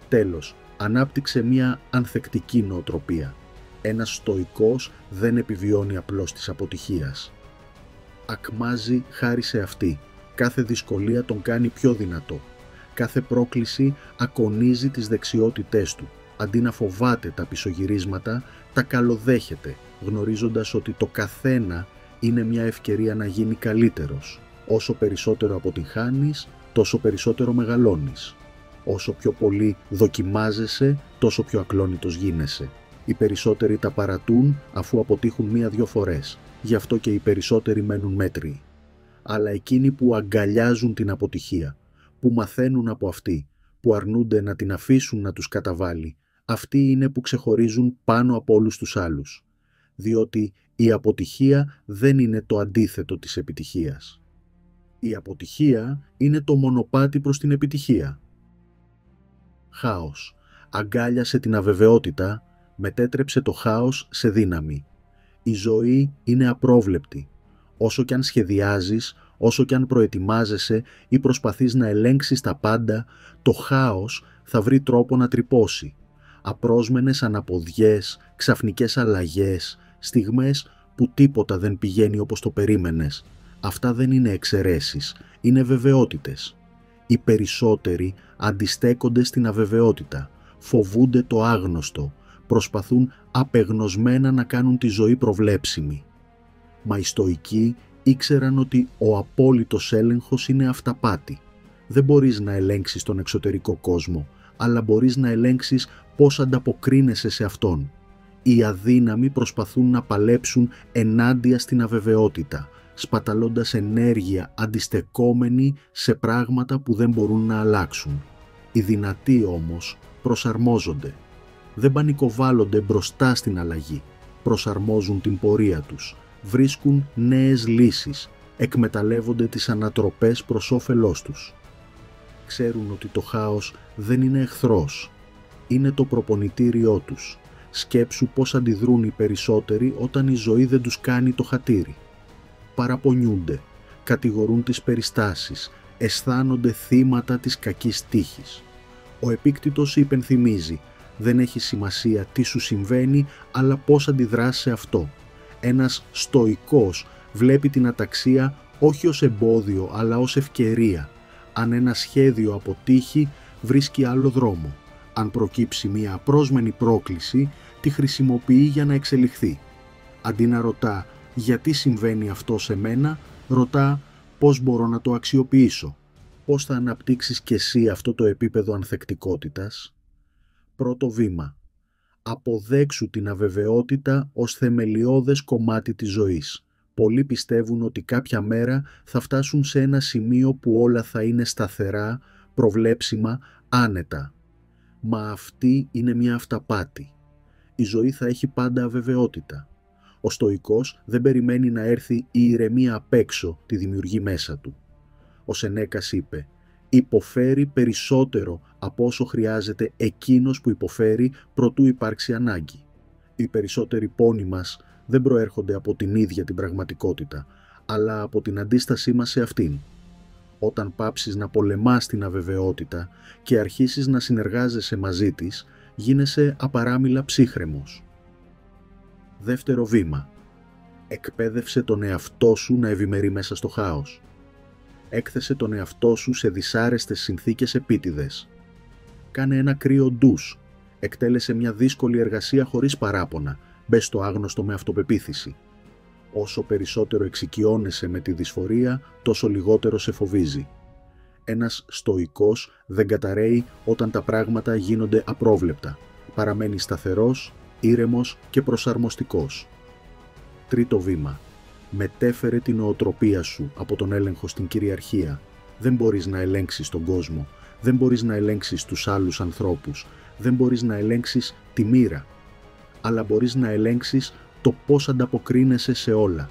Τέλος, ανάπτυξε μια ανθεκτική νοοτροπία. Ένας στοικός δεν επιβιώνει απλώς της αποτυχίας. Ακμάζει χάρη σε αυτή. Κάθε δυσκολία τον κάνει πιο δυνατό. Κάθε πρόκληση ακονίζει τις δεξιότητές του. Αντί να φοβάται τα πισωγυρίσματα, τα καλοδέχεται, γνωρίζοντας ότι το καθένα είναι μια ευκαιρία να γίνει καλύτερος. Όσο περισσότερο αποτυγχάνεις, τόσο περισσότερο μεγαλώνεις. Όσο πιο πολύ δοκιμάζεσαι, τόσο πιο ακλόνητος γίνεσαι. Οι περισσότεροι τα παρατούν αφού αποτύχουν 1-2 φορές. Γι' αυτό και οι περισσότεροι μένουν μέτριοι. Αλλά εκείνοι που αγκαλιάζουν την αποτυχία, που μαθαίνουν από αυτή, που αρνούνται να την αφήσουν να τους καταβάλει, αυτοί είναι που ξεχωρίζουν πάνω από όλους τους άλλους. Διότι η αποτυχία δεν είναι το αντίθετο της επιτυχίας. Η αποτυχία είναι το μονοπάτι προς την επιτυχία. Χάος. Αγκάλιασε την αβεβαιότητα, μετέτρεψε το χάος σε δύναμη. Η ζωή είναι απρόβλεπτη. Όσο κι αν σχεδιάζεις, όσο κι αν προετοιμάζεσαι ή προσπαθείς να ελέγξεις τα πάντα, το χάος θα βρει τρόπο να τρυπώσει. Απρόσμενες αναποδιές, ξαφνικές αλλαγές, στιγμές που τίποτα δεν πηγαίνει όπως το περίμενες. Αυτά δεν είναι εξαιρέσεις, είναι βεβαιότητες. Οι περισσότεροι αντιστέκονται στην αβεβαιότητα, φοβούνται το άγνωστο, προσπαθούν απεγνωσμένα να κάνουν τη ζωή προβλέψιμη. Μα οι Στοικοί ήξεραν ότι ο απόλυτος έλεγχος είναι αυταπάτη. Δεν μπορείς να ελέγξεις τον εξωτερικό κόσμο, αλλά μπορείς να ελέγξεις πώς ανταποκρίνεσαι σε αυτόν. Οι αδύναμοι προσπαθούν να παλέψουν ενάντια στην αβεβαιότητα, σπαταλώντας ενέργεια αντιστεκόμενη σε πράγματα που δεν μπορούν να αλλάξουν. Οι δυνατοί όμως προσαρμόζονται. Δεν πανικοβάλλονται μπροστά στην αλλαγή. Προσαρμόζουν την πορεία τους. Βρίσκουν νέες λύσεις. Εκμεταλλεύονται τις ανατροπές προς όφελός τους. Ξέρουν ότι το χάος δεν είναι εχθρός. Είναι το προπονητήριό τους. Σκέψου πώς αντιδρούν οι περισσότεροι όταν η ζωή δεν τους κάνει το χατήρι. Παραπονιούνται, κατηγορούν τις περιστάσεις, αισθάνονται θύματα της κακής τύχης. Ο Επίκτητος υπενθυμίζει, δεν έχει σημασία τι σου συμβαίνει, αλλά πώς αντιδράς σε αυτό. Ένας Στοικός βλέπει την αταξία όχι ως εμπόδιο, αλλά ως ευκαιρία. Αν ένα σχέδιο αποτύχει, βρίσκει άλλο δρόμο. Αν προκύψει μια απρόσμενη πρόκληση, τη χρησιμοποιεί για να εξελιχθεί. Αντί να ρωτά γιατί συμβαίνει αυτό σε μένα, ρωτά πώς μπορώ να το αξιοποιήσω. Πώς θα αναπτύξεις κι εσύ αυτό το επίπεδο ανθεκτικότητας? Πρώτο βήμα. Αποδέξου την αβεβαιότητα ως θεμελιώδες κομμάτι της ζωής. Πολλοί πιστεύουν ότι κάποια μέρα θα φτάσουν σε ένα σημείο που όλα θα είναι σταθερά, προβλέψιμα, άνετα. Μα αυτή είναι μια αυταπάτη. Η ζωή θα έχει πάντα αβεβαιότητα. Ο Στοικός δεν περιμένει να έρθει η ηρεμία απ' έξω, τη δημιουργεί μέσα του. Ο Σενέκας είπε «Υποφέρει περισσότερο από όσο χρειάζεται εκείνος που υποφέρει προτού υπάρξει ανάγκη». Οι περισσότεροι πόνοι μας δεν προέρχονται από την ίδια την πραγματικότητα, αλλά από την αντίστασή μας σε αυτήν. Όταν πάψεις να πολεμάς την αβεβαιότητα και αρχίσεις να συνεργάζεσαι μαζί της, γίνεσαι απαράμιλα ψύχρεμος. Δεύτερο βήμα. Εκπαίδευσε τον εαυτό σου να ευημερεί μέσα στο χάος. Έκθεσε τον εαυτό σου σε δυσάρεστες συνθήκες επίτηδες. Κάνε ένα κρύο ντους. Εκτέλεσε μια δύσκολη εργασία χωρίς παράπονα. Μπες στο άγνωστο με αυτοπεποίθηση. Όσο περισσότερο εξοικειώνεσαι με τη δυσφορία, τόσο λιγότερο σε φοβίζει. Ένας Στοικός δεν καταραίει όταν τα πράγματα γίνονται απρόβλεπτα. Παραμένει σταθερός, ήρεμος και προσαρμοστικός. Τρίτο βήμα. Μετέφερε την νοοτροπία σου από τον έλεγχο στην κυριαρχία. Δεν μπορείς να ελέγξεις τον κόσμο. Δεν μπορείς να ελέγξεις τους άλλους ανθρώπους. Δεν μπορείς να ελέγξεις τη μοίρα. Αλλά μπορείς να ελέγξεις το πώς ανταποκρίνεσαι σε όλα.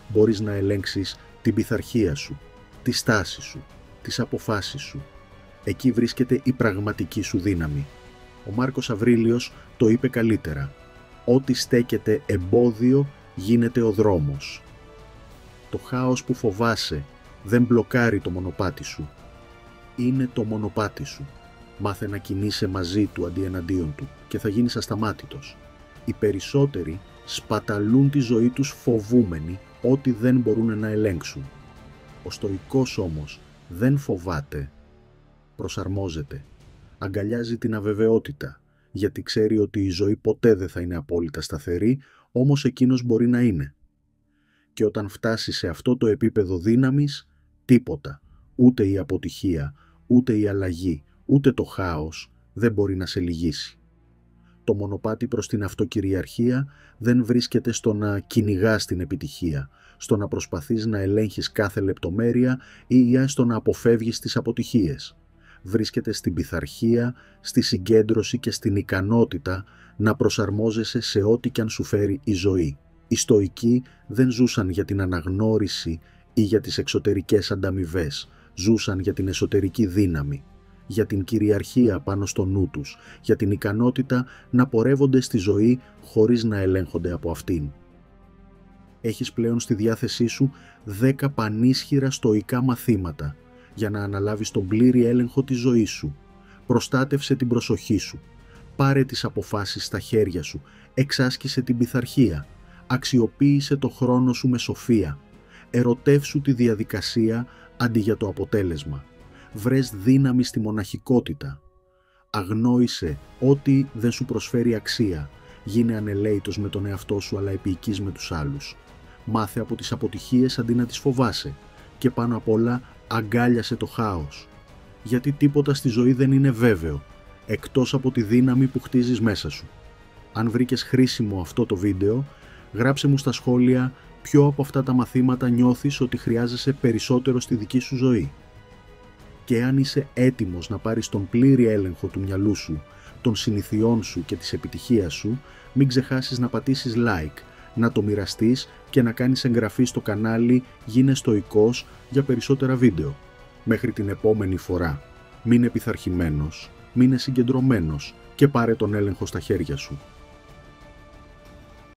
Μπορείς να ελέγξεις την πειθαρχία σου, τη στάση σου, τις αποφάσεις σου. Εκεί βρίσκεται η πραγματική σου δύναμη. Ο Μάρκος Αβρίλιος το είπε καλύτερα. Ό,τι στέκεται εμπόδιο γίνεται ο δρόμος. Το χάος που φοβάσαι δεν μπλοκάρει το μονοπάτι σου. Είναι το μονοπάτι σου. Μάθε να κινείσαι μαζί του αντί εναντίον του και θα γίνεις ασταμάτητος. Οι περισσότεροι σπαταλούν τη ζωή τους φοβούμενοι ό,τι δεν μπορούν να ελέγξουν. Ο Στοικός όμως δεν φοβάται, προσαρμόζεται. Αγκαλιάζει την αβεβαιότητα, γιατί ξέρει ότι η ζωή ποτέ δεν θα είναι απόλυτα σταθερή, όμως εκείνος μπορεί να είναι. Και όταν φτάσει σε αυτό το επίπεδο δύναμης, τίποτα, ούτε η αποτυχία, ούτε η αλλαγή, ούτε το χάος δεν μπορεί να σε λυγίσει. Το μονοπάτι προς την αυτοκυριαρχία δεν βρίσκεται στο να κυνηγάς την επιτυχία, στο να προσπαθείς να ελέγχεις κάθε λεπτομέρεια ή στο να αποφεύγεις τις αποτυχίες. Βρίσκεται στην πειθαρχία, στη συγκέντρωση και στην ικανότητα να προσαρμόζεσαι σε ό,τι κι αν σου φέρει η ζωή. Οι Στοικοί δεν ζούσαν για την αναγνώριση ή για τις εξωτερικές ανταμοιβές, ζούσαν για την εσωτερική δύναμη, για την κυριαρχία πάνω στο νου τους, για την ικανότητα να πορεύονται στη ζωή χωρίς να ελέγχονται από αυτήν. Έχεις πλέον στη διάθεσή σου 10 πανίσχυρα στοικά μαθήματα για να αναλάβεις τον πλήρη έλεγχο της ζωής σου. Προστάτευσε την προσοχή σου, πάρε τις αποφάσεις στα χέρια σου, εξάσκησε την πειθαρχία, αξιοποίησε το χρόνο σου με σοφία, ερωτεύσου τη διαδικασία αντί για το αποτέλεσμα. Βρες δύναμη στη μοναχικότητα. Αγνόησε ό,τι δεν σου προσφέρει αξία. Γίνε ανελαίητος με τον εαυτό σου αλλά επίοικης με τους άλλους. Μάθε από τις αποτυχίες αντί να τις φοβάσαι. Και πάνω απ' όλα αγκάλιασε το χάος. Γιατί τίποτα στη ζωή δεν είναι βέβαιο, εκτός από τη δύναμη που χτίζεις μέσα σου. Αν βρήκες χρήσιμο αυτό το βίντεο, γράψε μου στα σχόλια ποιο από αυτά τα μαθήματα νιώθεις ότι χρειάζεσαι περισσότερο στη δική σου ζωή. Και αν είσαι έτοιμος να πάρεις τον πλήρη έλεγχο του μυαλού σου, των συνηθιών σου και της επιτυχίας σου, μην ξεχάσεις να πατήσεις like, να το μοιραστείς και να κάνεις εγγραφή στο κανάλι Γίνε Στοικός για περισσότερα βίντεο. Μέχρι την επόμενη φορά, μείνε πειθαρχημένος, μείνε συγκεντρωμένος και πάρε τον έλεγχο στα χέρια σου.